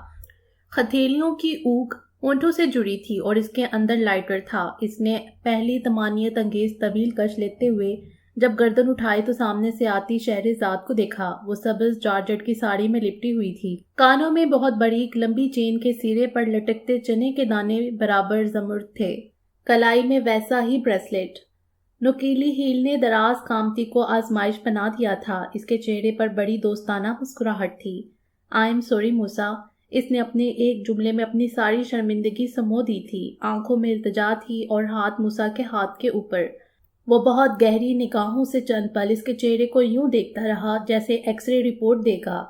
ہتھیلیوں کی اوک اونٹوں سے جڑی تھی اور اس کے اندر لائٹر تھا۔ اس نے پہلی طمانینت انگیز طویل کش لیتے ہوئے جب گردن اٹھائی تو سامنے سے آتی شہرزاد کو دیکھا۔ وہ سبز جارجٹ کی ساڑی میں لپٹی ہوئی تھی، کانوں میں بہت بڑی ایک لمبی چین کے سرے پر لٹکتے چنے کے دانے برابر زمرد تھے، کلائی میں ویسا ہی بریسلیٹ۔ نکیلی ہیل نے دراز کامتی کو آزمائش بنا دیا تھا۔ اس کے چہرے پر بڑی دوستانہ مسکراہٹ تھی۔ "آئی ایم سوری موسیٰ"، اس نے اپنے ایک جملے میں اپنی ساری شرمندگی سمو دی تھی۔ آنکھوں میں التجا تھی اور ہاتھ موسیٰ کے ہاتھ کے اوپر۔ وہ بہت گہری نگاہوں سے چند پل اس کے چہرے کو یوں دیکھتا رہا جیسے ایکس رے رپورٹ دے گا۔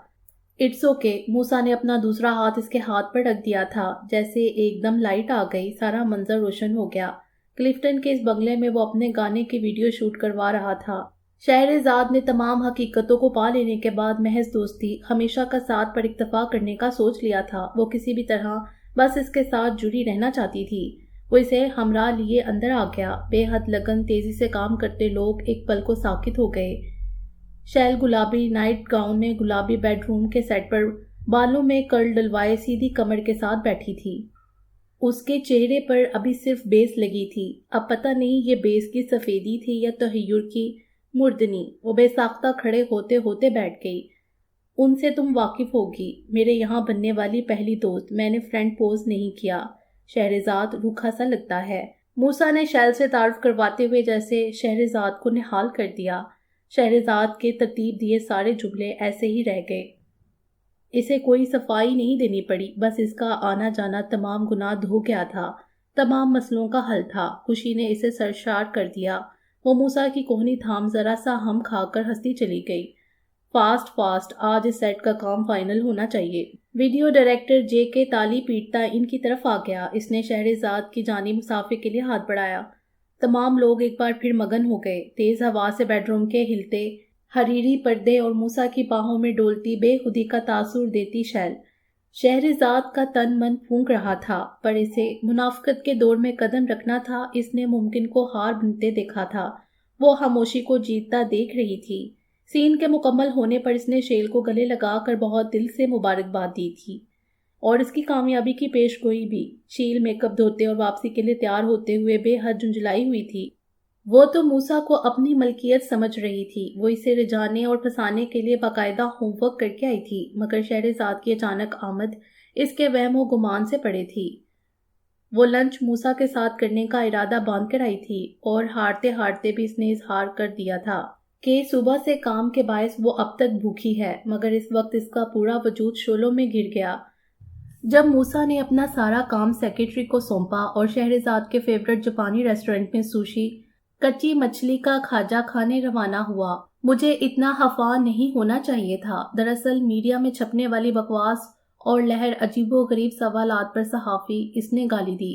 "اٹس اوکے"، موسیٰ نے اپنا دوسرا ہاتھ اس کے ہاتھ پر رکھ دیا تھا۔ جیسے ایک دم لائٹ آ گئی، سارا منظر روشن ہو گیا۔ کلفٹن کے اس بنگلے میں وہ اپنے گانے کی ویڈیو شوٹ کروا رہا تھا۔ شہرزاد نے تمام حقیقتوں کو پا لینے کے بعد محض دوستی، ہمیشہ کا ساتھ پر اکتفا کرنے کا سوچ لیا تھا۔ وہ کسی بھی طرح بس اس کے ساتھ جڑی رہنا چاہتی تھی۔ وہ اسے ہمراہ لیے اندر آ گیا۔ بے حد لگن تیزی سے کام کرتے لوگ ایک پل کو ساکت ہو گئے۔ شیل گلابی نائٹ گاؤن میں گلابی بیڈ روم کے سیٹ پر بالوں میں کرل ڈلوائے سیدھی کمر کے ساتھ بیٹھی تھی۔ اس کے چہرے پر ابھی صرف بیس لگی تھی۔ اب پتہ نہیں یہ بیس کی سفیدی تھی یا تحیر کی مردنی۔ وہ بے ساختہ کھڑے ہوتے ہوتے بیٹھ گئی۔ "ان سے تم واقف ہوگی، میرے یہاں بننے والی پہلی دوست۔ میں نے فرنٹ پوز نہیں کیا۔ شہرزاد روکھا سا لگتا ہے"، موسیٰ نے شیل سے تعارف کرواتے ہوئے جیسے شہرزاد کو نہال کر دیا۔ شہرزاد کے ترتیب دیے سارے جملے ایسے ہی رہ گئے۔ اسے کوئی صفائی نہیں دینی پڑی، بس اس کا آنا جانا تمام گناہ دھو گیا تھا، تمام مسئلوں کا حل تھا۔ خوشی نے اسے سرشار کر دیا۔ وہ موسیٰ کی کوہنی تھام ذرا سا ہم کھا کر ہنستی چلی گئی۔ فاسٹ، آج اس سیٹ کا کام فائنل ہونا چاہیے۔ ویڈیو ڈائریکٹر جے کے تالی پیٹتا ان کی طرف آ گیا۔ اس نے شہرزاد کی جانب مسافے کے لیے ہاتھ بڑھایا۔ تمام لوگ ایک بار پھر مگن ہو گئے۔ تیز ہوا سے بیڈ روم کے ہلتے حریری پردے اور موسیٰ کی باہوں میں ڈولتی بے خودی کا تاثر دیتی شیل۔ شہرزاد کا تن من پھونک رہا تھا، پر اسے منافقت کے دور میں قدم رکھنا تھا۔ اس نے ممکن کو ہار بنتے دیکھا تھا۔ وہ خاموشی کو جیتتا دیکھ رہی تھی۔ سین کے مکمل ہونے پر اس نے شیل کو گلے لگا کر بہت دل سے مبارکباد دی تھی اور اس کی کامیابی کی پیش گوئی بھی۔ شیل میک اپ دھوتے اور واپسی کے لیے تیار ہوتے ہوئے بے حد جھنجھلائی ہوئی تھی۔ وہ تو موسیٰ کو اپنی ملکیت سمجھ رہی تھی۔ وہ اسے رجانے اور پھنسانے کے لیے باقاعدہ ہوم ورک کر کے آئی تھی، مگر شہرزاد کی اچانک آمد اس کے وہم و گمان سے پڑے تھی۔ وہ لنچ موسیٰ کے ساتھ کرنے کا ارادہ باندھ کر آئی تھی اور ہارتے ہارتے بھی اس نے اظہار کر دیا تھا کہ صبح سے کام کے باعث وہ اب تک بھوکی ہے، مگر اس وقت اس کا پورا وجود شعلوں میں گر گیا۔ جب موسیٰ نے اپنا سارا کام سیکرٹری کو سونپا اور شہرزاد کے فیورٹ جاپانی ریسٹورنٹ میں سوشی، کچی مچھلی کا کھاجا کھانے روانہ ہوا۔ مجھے اتنا خفا نہیں ہونا چاہیے تھا۔ دراصل میڈیا میں چھپنے والی بکواس اور لہر عجیب و غریب سوالات پر صحافی اس نے گالی دی۔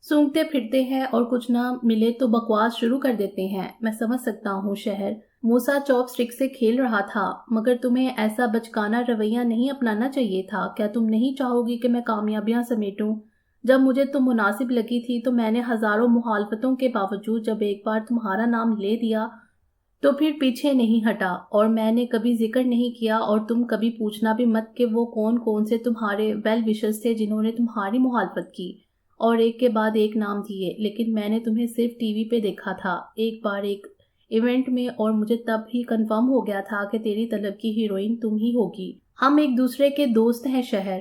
سونگتے پھرتے ہیں اور کچھ نہ ملے تو بکواس شروع کر دیتے ہیں۔ میں سمجھ سکتا ہوں شہر، موسیٰ چاپ سٹک سے کھیل رہا تھا، مگر تمہیں ایسا بچکانہ رویہ نہیں اپنانا چاہیے تھا۔ کیا تم نہیں چاہو گی کہ میں کامیابیاں سمیٹوں؟ جب مجھے تم مناسب لگی تھی تو میں نے ہزاروں مخالفتوں کے باوجود جب ایک بار تمہارا نام لے دیا تو پھر پیچھے نہیں ہٹا، اور میں نے کبھی ذکر نہیں کیا اور تم کبھی پوچھنا بھی مت کہ وہ کون سے تمہارے ویل وشرز تھے جنہوں نے تمہاری مخالفت کی اور ایک کے بعد ایک نام دیے۔ لیکن میں نے تمہیں صرف ٹی وی پہ دیکھا تھا ایک بار ایک ایونٹ میں، اور مجھے تب ہی کنفرم ہو گیا تھا کہ تیری طلب کی ہیروئن تم ہی ہوگی۔ ہم ایک دوسرے کے دوست ہیں شہر،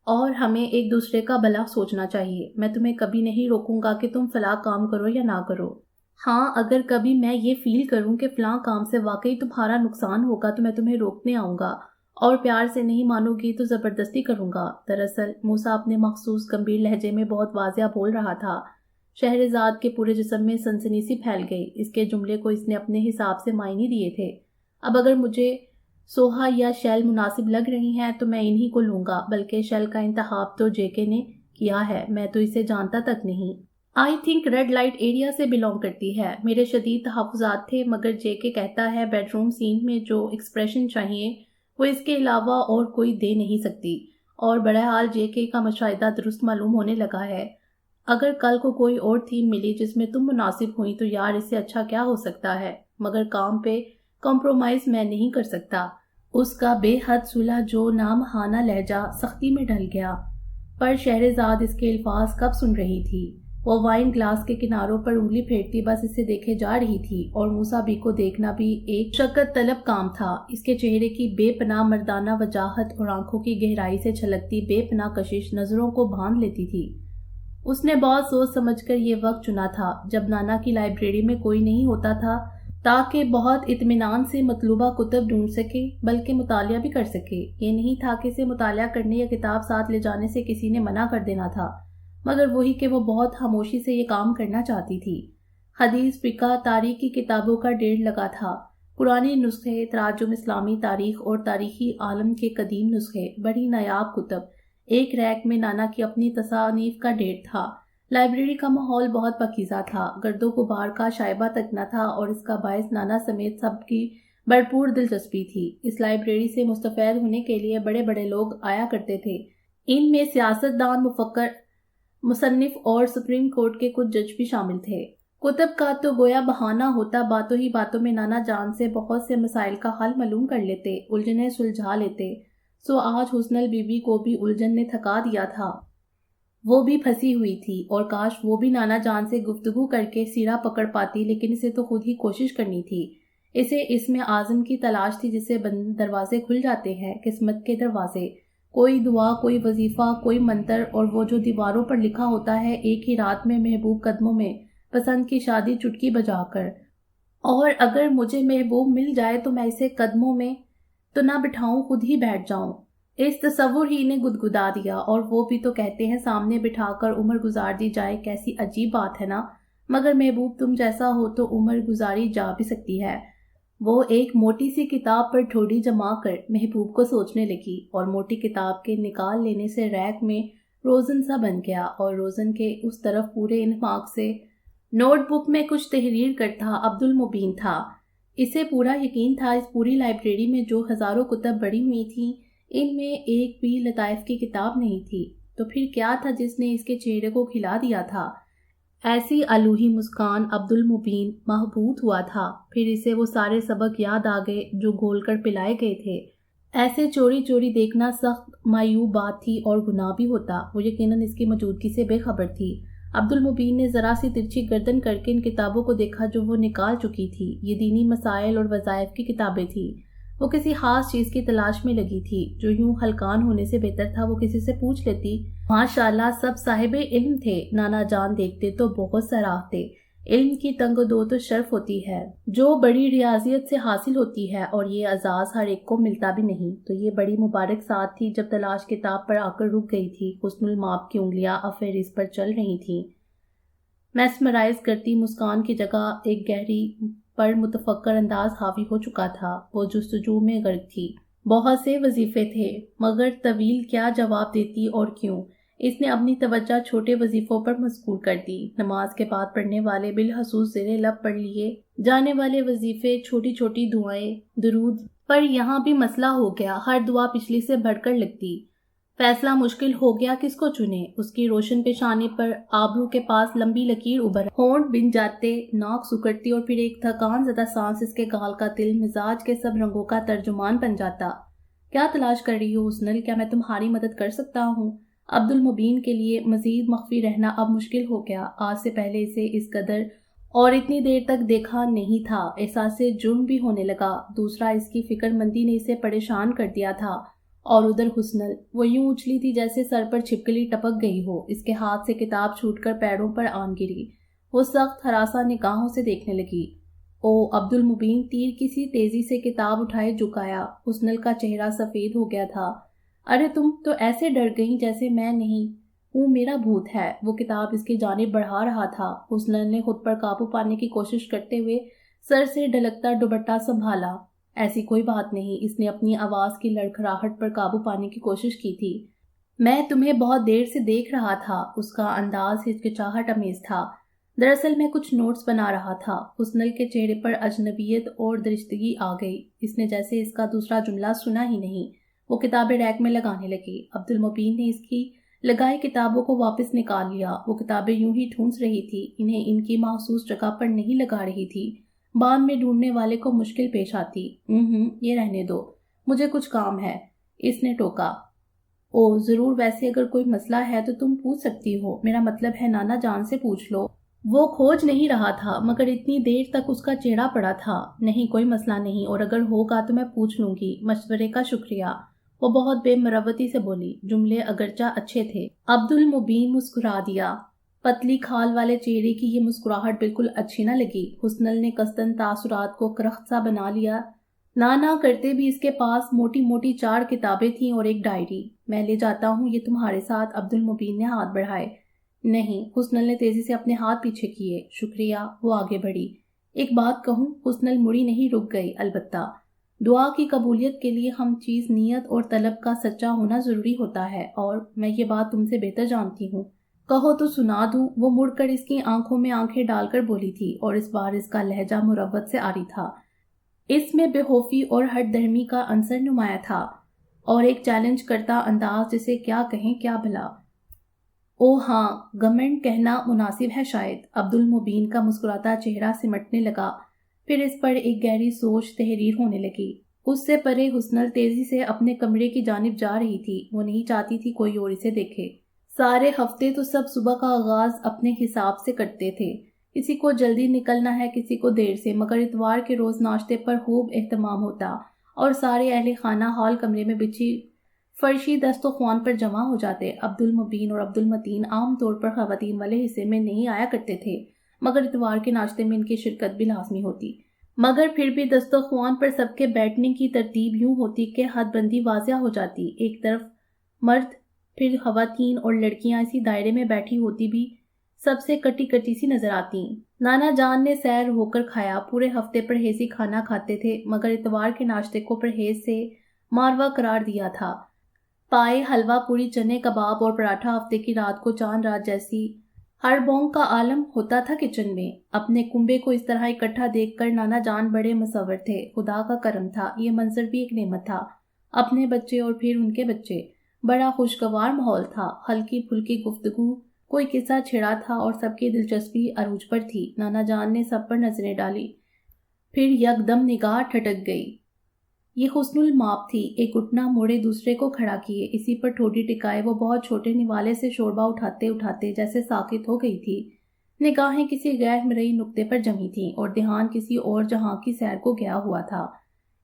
اور ہمیں ایک دوسرے کا بھلا سوچنا چاہیے۔ میں تمہیں کبھی نہیں روکوں گا کہ تم فلاں کام کرو یا نہ کرو۔ ہاں، اگر کبھی میں یہ فیل کروں کہ فلاں کام سے واقعی تمہارا نقصان ہوگا تو میں تمہیں روکنے آؤں گا، اور پیار سے نہیں مانو گی تو زبردستی کروں گا۔ دراصل موسیٰ اپنے مخصوص گمبھیر لہجے میں بہت واضح بول رہا تھا۔ شہرزاد کے پورے جسم میں سنسنی سی پھیل گئی۔ اس کے جملے کو اس نے اپنے حساب سے معنی دیے تھے۔ اب اگر مجھے سوہا یا شیل مناسب لگ رہی ہیں تو میں انہی کو لوں گا، بلکہ شیل کا انتخاب تو جے کے نے کیا ہے، میں تو اسے جانتا تک نہیں۔ I think red light area سے بلونگ کرتی ہے۔ میرے شدید تحفظات تھے، مگر جے کے کہتا ہے بیڈ روم سین میں جو ایکسپریشن چاہیے وہ اس کے علاوہ اور کوئی دے نہیں سکتی، اور بہرحال جے کے کا مشاہدہ درست معلوم ہونے لگا ہے۔ اگر کل کو کوئی اور تھیم ملی جس میں تم مناسب ہوئی تو یار اس سے اچھا کیا ہو سکتا ہے، مگر کام پہ کمپرومائز میں نہیں کر سکتا۔ اس کا بے حد صلح جو نامہانہ لہجہ سختی میں ڈھل گیا، پر شہرزاد اس کے الفاظ کب سن رہی تھی؟ وہ وائن گلاس کے کناروں پر انگلی پھیرتی بس اسے دیکھے جا رہی تھی، اور موسیٰ بی کو دیکھنا بھی ایک شقت طلب کام تھا۔ اس کے چہرے کی بے پناہ مردانہ وجاہت اور آنکھوں کی گہرائی سے چھلکتی بے پناہ کشش نظروں کو باندھ لیتی تھی۔ اس نے بہت سوچ سمجھ کر یہ وقت چنا تھا جب نانا کی لائبریری میں کوئی نہیں ہوتا تھا، تاکہ بہت اطمینان سے مطلوبہ کتب ڈھونڈ سکے، بلکہ مطالعہ بھی کر سکے۔ یہ نہیں تھا کہ اسے مطالعہ کرنے یا کتاب ساتھ لے جانے سے کسی نے منع کر دینا تھا، مگر وہی کہ وہ بہت خاموشی سے یہ کام کرنا چاہتی تھی۔ حدیث، فقہ، تاریخ کی کتابوں کا ڈھیر لگا تھا، پرانے نسخے، تراجم اسلامی تاریخ اور تاریخی عالم کے قدیم نسخے، بڑی نایاب کتب۔ ایک ریک میں نانا کی اپنی تصانیف کا ڈھیر تھا۔ لائبریری کا ماحول بہت پاکیزہ تھا، گرد و غبار کا شائبہ تک نہ تھا، اور اس کا باعث نانا سمیت سب کی بھرپور دلچسپی تھی۔ اس لائبریری سے مستفید ہونے کے لیے بڑے بڑے لوگ آیا کرتے تھے۔ ان میں سیاستدان، مفکر، مصنف اور سپریم کورٹ کے کچھ جج بھی شامل تھے۔ کتب کا تو گویا بہانہ ہوتا، باتوں ہی باتوں میں نانا جان سے بہت سے مسائل کا حل معلوم کر لیتے، الجھنیں سلجھا لیتے۔ سو آج حسنل بی بی کو بھی الجھن نے تھکا دیا تھا۔ وہ بھی پھنسی ہوئی تھی، اور کاش وہ بھی نانا جان سے گفتگو کر کے سیرا پکڑ پاتی، لیکن اسے تو خود ہی کوشش کرنی تھی۔ اسے اسم اعظم کی تلاش تھی جس سے دروازے کھل جاتے ہیں، قسمت کے دروازے۔ کوئی دعا، کوئی وظیفہ، کوئی منتر، اور وہ جو دیواروں پر لکھا ہوتا ہے ایک ہی رات میں محبوب قدموں میں، پسند کی شادی چٹکی بجا کر۔ اور اگر مجھے محبوب مل جائے تو میں اسے قدموں میں تو نہ بٹھاؤں، خود ہی بیٹھ جاؤں۔ اس تصور ہی نے گدگدا دیا، اور وہ بھی تو کہتے ہیں سامنے بٹھا کر عمر گزار دی جائے، کیسی عجیب بات ہے نا؟ مگر محبوب تم جیسا ہو تو عمر گزاری جا بھی سکتی ہے۔ وہ ایک موٹی سی کتاب پر ٹھوڑی جما کر محبوب کو سوچنے لگی، اور موٹی کتاب کے نکال لینے سے ریک میں روزن سا بن گیا، اور روزن کے اس طرف پورے انفاق سے نوٹ بک میں کچھ تحریر کرتا عبد المبین تھا۔ اسے پورا یقین تھا اس پوری لائبریری میں جو ہزاروں کتب بڑی ہوئی تھیں، ان میں ایک بھی لطائف کی کتاب نہیں تھی۔ تو پھر کیا تھا جس نے اس کے چہرے کو کھلا دیا تھا؟ ایسی الوہی مسکان عبد المبین محبوط ہوا تھا۔ پھر اسے وہ سارے سبق یاد آ گئے جو گھول کر پلائے گئے تھے۔ ایسے چوری چوری دیکھنا سخت معیوب بات تھی اور گناہ بھی ہوتا۔ وہ یقیناً اس کی موجودگی سے بے خبر تھی۔ عبد المبین نے ذرا سی ترچھی گردن کر کے ان کتابوں کو دیکھا جو وہ نکال چکی تھی۔ یہ دینی مسائل اور وظائف کی کتابیں تھیں۔ وہ کسی خاص چیز کی تلاش میں لگی تھی جو یوں ہلکان ہونے سے بہتر تھا وہ کسی سے پوچھ لیتی۔ ماشاءاللہ سب صاحب علم تھے، نانا جان دیکھتے تو بہت سراہتے۔ علم کی تنگ و دو تو شرف ہوتی ہے جو بڑی ریاضیت سے حاصل ہوتی ہے، اور یہ اعزاز ہر ایک کو ملتا بھی نہیں۔ تو یہ بڑی مبارک ساتھ تھی جب تلاش کتاب پر آ کر رک گئی تھی۔ حسن الماپ کی انگلیاں اب فہرست پر چل رہی تھیں۔ میسمرائز کرتی مسکان کی جگہ ایک گہری پر متفکر انداز حاوی ہو چکا تھا۔ وہ جستجو میں غرق تھی۔ بہت سے وظیفے تھے مگر طویل کیا جواب دیتی اور کیوں؟ اس نے اپنی توجہ چھوٹے وظیفوں پر مذکور کر دی۔ نماز کے بعد پڑھنے والے بالخصوص زیر لب پڑھ لیے جانے والے وظیفے، چھوٹی چھوٹی دعائیں، درود۔ پر یہاں بھی مسئلہ ہو گیا، ہر دعا پچھلی سے بڑھ کر لگتی۔ فیصلہ مشکل ہو گیا، کس کو چنے؟ اس کی روشن پیشانی پر آبرو کے پاس لمبی لکیر ابھر، ہونٹ بن جاتے، ناک سکڑتی، اور پھر ایک تھکان زدہ سانس اس کے گال کا تل مزاج کے سب رنگوں کا ترجمان بن جاتا۔ کیا تلاش کر رہی ہو حسنل؟ کیا میں تمہاری مدد کر سکتا ہوں؟ عبد المبین کے لیے مزید مخفی رہنا اب مشکل ہو گیا۔ آج سے پہلے اسے اس قدر اور اتنی دیر تک دیکھا نہیں تھا۔ احساس جرم بھی ہونے لگا۔ دوسرا، اس کی فکر مندی نے اسے پریشان کر دیا تھا۔ اور ادھر حسنل، وہ یوں اچھلی تھی جیسے سر پر چھپکلی ٹپک گئی ہو۔ اس کے ہاتھ سے کتاب چھوٹ کر پیروں پر آن گری۔ وہ سخت ہراساں نگاہوں سے دیکھنے لگی۔ او عبد المبین! تیر کسی تیزی سے کتاب اٹھائے جھکایا۔ حسنل کا چہرہ سفید ہو گیا تھا۔ ارے تم تو ایسے ڈر گئیں جیسے میں نہیں ہوں میرا بھوت ہے۔ وہ کتاب اس کی جانب بڑھا رہا تھا۔ حسنل نے خود پر قابو پانے کی کوشش کرتے ہوئے سر سے ڈھلکتا دوپٹہ سنبھالا۔ ایسی کوئی بات نہیں، اس نے اپنی آواز کی لڑکھڑاہٹ پر قابو پانے کی کوشش کی تھی۔ میں تمہیں بہت دیر سے دیکھ رہا تھا۔ اس کا انداز ہچکچاہٹ آمیز تھا۔ دراصل میں کچھ نوٹس بنا رہا تھا۔ حسنل کے چہرے پر اجنبیت اور درشتگی آ گئی۔ اس نے جیسے اس کا دوسرا جملہ سنا ہی نہیں۔ وہ کتابیں ریک میں لگانے لگی۔ عبد المبین نے اس کی لگائی کتابوں کو واپس نکال لیا۔ وہ کتابیں یوں ہی ٹھونس رہی تھی، انہیں ان کی مخصوص جگہ پر نہیں لگا رہی تھی۔ بان میں ڈھونڈنے والے کو مشکل پیش آتی۔ یہ رہنے دو، مجھے کچھ کام ہے، اس نے ٹوکا۔ او ضرور، ویسے اگر کوئی مسئلہ ہے تو تم پوچھ سکتی ہو، میرا مطلب ہے نانا جان سے پوچھ لو۔ وہ کھوج نہیں رہا تھا مگر اتنی دیر تک اس کا چہرہ پڑا تھا۔ نہیں، کوئی مسئلہ نہیں، اور اگر ہوگا تو میں پوچھ لوں گی، مشورے کا شکریہ۔ وہ بہت بے مروتی سے بولی۔ جملے اگرچہ اچھے تھے۔ عبد المبین مسکرا دیا۔ پتلی کھال والے چہرے کی یہ مسکراہٹ بالکل اچھی نہ لگی۔ حسنل نے قصداً تاثرات کو کرخت سا بنا لیا۔ نہ کرتے بھی اس کے پاس موٹی موٹی 4 کتابیں تھیں اور ایک ڈائری۔ میں لے جاتا ہوں یہ تمہارے ساتھ۔ عبد المبین نے ہاتھ بڑھائے۔ نہیں، حسنل نے تیزی سے اپنے ہاتھ پیچھے کیے۔ شکریہ۔ وہ آگے بڑھی۔ ایک بات کہوں؟ حسنل مڑی نہیں، رک گئی۔ البتہ دعا کی قبولیت کے لیے ہم چیز نیت اور طلب کا سچا ہونا ضروری ہوتا ہے، اور میں یہ بات تم سے بہتر جانتی ہوں۔ کہو تو سنا دوں۔ وہ مڑ کر اس کی آنکھوں میں آنکھیں ڈال کر بولی تھی، اور اس بار اس کا لہجہ مروت سے عاری تھا۔ اس میں بے خوفی اور ہٹ دھرمی کا عنصر نمایاں تھا، اور ایک چیلنج کرتا انداز جسے کیا کہیں کیا بھلا۔ او ہاں، گمنڈ کہنا مناسب ہے شاید۔ عبد المبین کا مسکراتا چہرہ سمٹنے لگا، پھر اس پر ایک گہری سوچ تحریر ہونے لگی۔ اس سے پرے حسنل تیزی سے اپنے کمرے کی جانب جا رہی تھی۔ وہ نہیں چاہتی تھی کوئی اور اسے دیکھے۔ سارے ہفتے تو سب صبح کا آغاز اپنے حساب سے کرتے تھے۔ کسی کو جلدی نکلنا ہے، کسی کو دیر سے، مگر اتوار کے روز ناشتے پر خوب اہتمام ہوتا، اور سارے اہل خانہ ہال کمرے میں بچھی فرشی دسترخوان پر جمع ہو جاتے۔ عبد المبین اور عبد المتین عام طور پر خواتین والے حصے میں نہیں آیا کرتے تھے، مگر اتوار کے ناشتے میں ان کی شرکت بھی لازمی ہوتی۔ مگر پھر بھی دسترخوان پر سب کے بیٹھنے کی ترتیب یوں ہوتی کہ حد بندی واضح ہو جاتی۔ ایک طرف مرد، پھر خواتین، اور لڑکیاں اسی دائرے میں بیٹھی ہوتی بھی سب سے کٹی کٹی سی نظر آتی۔ نانا جان نے سیر ہو کر کھایا۔ پورے ہفتے پرہیزی کھانا کھاتے تھے، مگر اتوار کے ناشتے کو پرہیز سے ماروا قرار دیا تھا۔ پائے، حلوہ پوری، چنے کباب اور پراٹھا ہفتے کی رات کو چاند رات جیسی ہر بونگ کا عالم ہوتا تھا کچن میں۔ اپنے کنبے کو اس طرح اکٹھا دیکھ کر نانا جان بڑے مصور تھے۔ خدا کا کرم تھا، یہ منظر بھی ایک نعمت تھا۔ اپنے بچے اور پھر ان کے بچے، بڑا خوشگوار ماحول تھا۔ ہلکی پھلکی گفتگو، کوئی قصہ چھڑا تھا، اور سب کی دلچسپی عروج پر تھی۔ نانا جان نے سب پر نظریں ڈالی، پھر یکدم نگاہ ٹھٹک گئی۔ یہ حسن الماپ تھی۔ ایک گھٹنا موڑے دوسرے کو کھڑا کیے، اسی پر ٹھوڈی ٹکائے وہ بہت چھوٹے نوالے سے شوربہ اٹھاتے اٹھاتے جیسے ساکت ہو گئی تھی۔ نگاہیں کسی غیر مرئی نقطے پر جمی تھیں، اور دھیان کسی اور جہاں کی سیر کو گیا ہوا تھا۔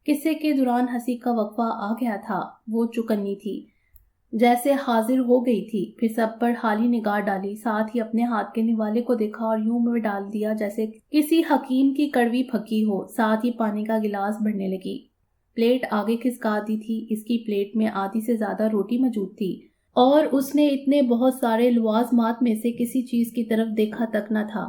قصے کے دوران ہنسی کا وقفہ آ گیا تھا۔ وہ چکنی تھی، جیسے حاضر ہو گئی تھی، پھر سب پر حالی نگاہ ڈالی، ساتھ ہی اپنے ہاتھ کے نوالے کو دیکھا اور یوں منہ ڈال دیا جیسے کسی حکیم کی کڑوی پھکی ہو، ساتھ ہی پانی کا گلاس بھرنے لگی۔ پلیٹ آگے کھسکا دی تھی، اس کی پلیٹ میں آدھی سے زیادہ روٹی موجود تھی اور اس نے اتنے بہت سارے لوازمات میں سے کسی چیز کی طرف دیکھا تک نہ تھا۔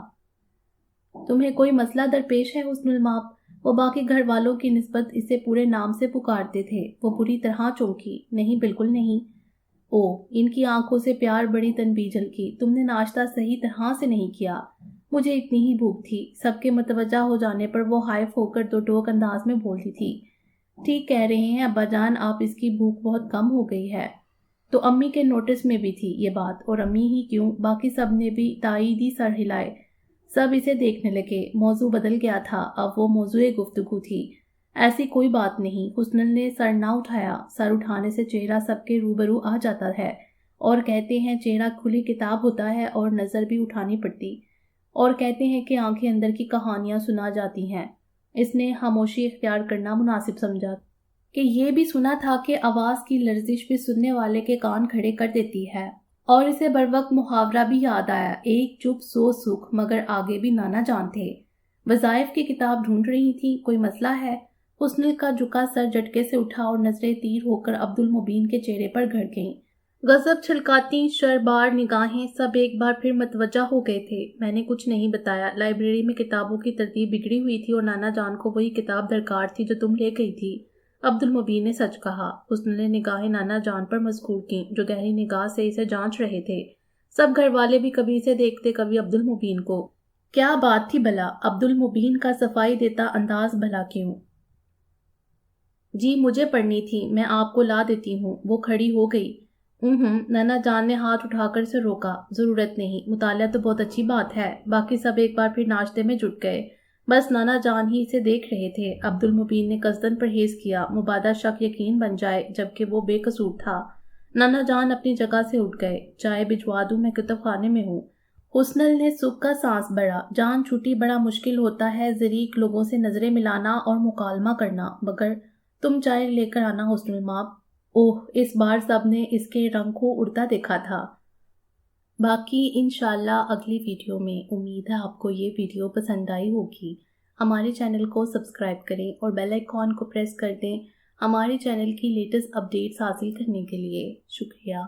تمہیں کوئی مسئلہ درپیش ہے حسن الماپ؟ وہ باقی گھر والوں کی نسبت اسے پورے نام سے پکارتے تھے۔ وہ بری طرح چونکی۔ نہیں، بالکل نہیں۔ ان کی آنکھوں سے پیار بڑی تنبیہ جھلکی۔ تم نے ناشتہ صحیح طرح سے نہیں کیا۔ مجھے اتنی ہی بھوک تھی۔ سب کے متوجہ ہو جانے پر وہ ہائف ہو کر دو ٹوک انداز میں بولتی تھی۔ ٹھیک کہہ رہے ہیں ابا جان، آپ اس کی بھوک بہت کم ہو گئی ہے۔ تو امی کے نوٹس میں بھی تھی یہ بات، اور امی ہی کیوں، باقی سب نے بھی تائیدی سر ہلائے۔ سب اسے دیکھنے لگے۔ موضوع بدل گیا تھا، اب وہ موضوع گفتگو تھی۔ ایسی کوئی بات نہیں۔ حسن نے سر نہ اٹھایا۔ سر اٹھانے سے چہرہ سب کے روبرو آ جاتا ہے، اور کہتے ہیں چہرہ کھلی کتاب ہوتا ہے اور نظر بھی اٹھانی پڑتی، اور کہتے ہیں کہ آنکھیں اندر کی کہانیاں سنا جاتی ہیں۔ اس نے خاموشی اختیار کرنا مناسب سمجھا کہ یہ بھی سنا تھا کہ آواز کی لرزش بھی سننے والے کے کان کھڑے کر دیتی ہے، اور اسے بروقت محاورہ بھی یاد آیا، ایک چپ سو سکھ، مگر آگے بھی نانا جان تھے۔ وظائف کی کتاب ڈھونڈ رہی تھی، کوئی مسئلہ ہے؟ حسن کا جھکا سر جھٹکے سے اٹھا اور نظریں تیر ہو کر عبد المبین کے چہرے پر گھڑ گئیں۔ غضب چھلکاتی شربار نگاہیں سب ایک بار پھر متوجہ ہو گئے تھے۔ میں نے کچھ نہیں بتایا۔ لائبریری میں کتابوں کی ترتیب بگڑی ہوئی تھی اور نانا جان کو وہی کتاب درکار تھی جو تم لے گئی تھی۔ عبد المبین نے سچ کہا۔ حسن نے نگاہیں نانا جان پر مذکور کیں، جو گہری نگاہ سے اسے جانچ رہے تھے۔ سب گھر والے بھی کبھی اسے دیکھتے، کبھی عبد المبین کو۔ کیا بات تھی بھلا؟ عبد المبین کا صفائی دیتا انداز بھلا کیوں؟ جی مجھے پڑھنی تھی، میں آپ کو لا دیتی ہوں۔ وہ کھڑی ہو گئی۔ نانا جان نے ہاتھ اٹھا کر اسے روکا۔ ضرورت نہیں، مطالعہ تو بہت اچھی بات ہے۔ باقی سب ایک بار پھر ناشتے میں جٹ گئے۔ بس نانا جان ہی اسے دیکھ رہے تھے۔ عبد المبین نے قصداً پرہیز کیا، مبادا شک یقین بن جائے، جبکہ وہ بے قصور تھا۔ نانا جان اپنی جگہ سے اٹھ گئے۔ چائے بھجوا دوں؟ میں کتب خانے میں ہوں۔ حسن نے سکھ کا سانس بھرا۔ جان چھوٹی بڑا مشکل ہوتا ہے ظریق لوگوں سے نظریں ملانا اور مکالمہ کرنا، مگر تم چائے لے کر آنا حسن الماپ۔ اس بار سب نے اس کے رنگ کو اڑتا دیکھا تھا۔ باقی انشاءاللہ اگلی ویڈیو میں۔ امید ہے آپ کو یہ ویڈیو پسند آئی ہوگی۔ ہمارے چینل کو سبسکرائب کریں اور بیل آئیکن کو پریس کر دیں ہمارے چینل کی لیٹسٹ اپڈیٹس حاصل کرنے کے لیے۔ شکریہ۔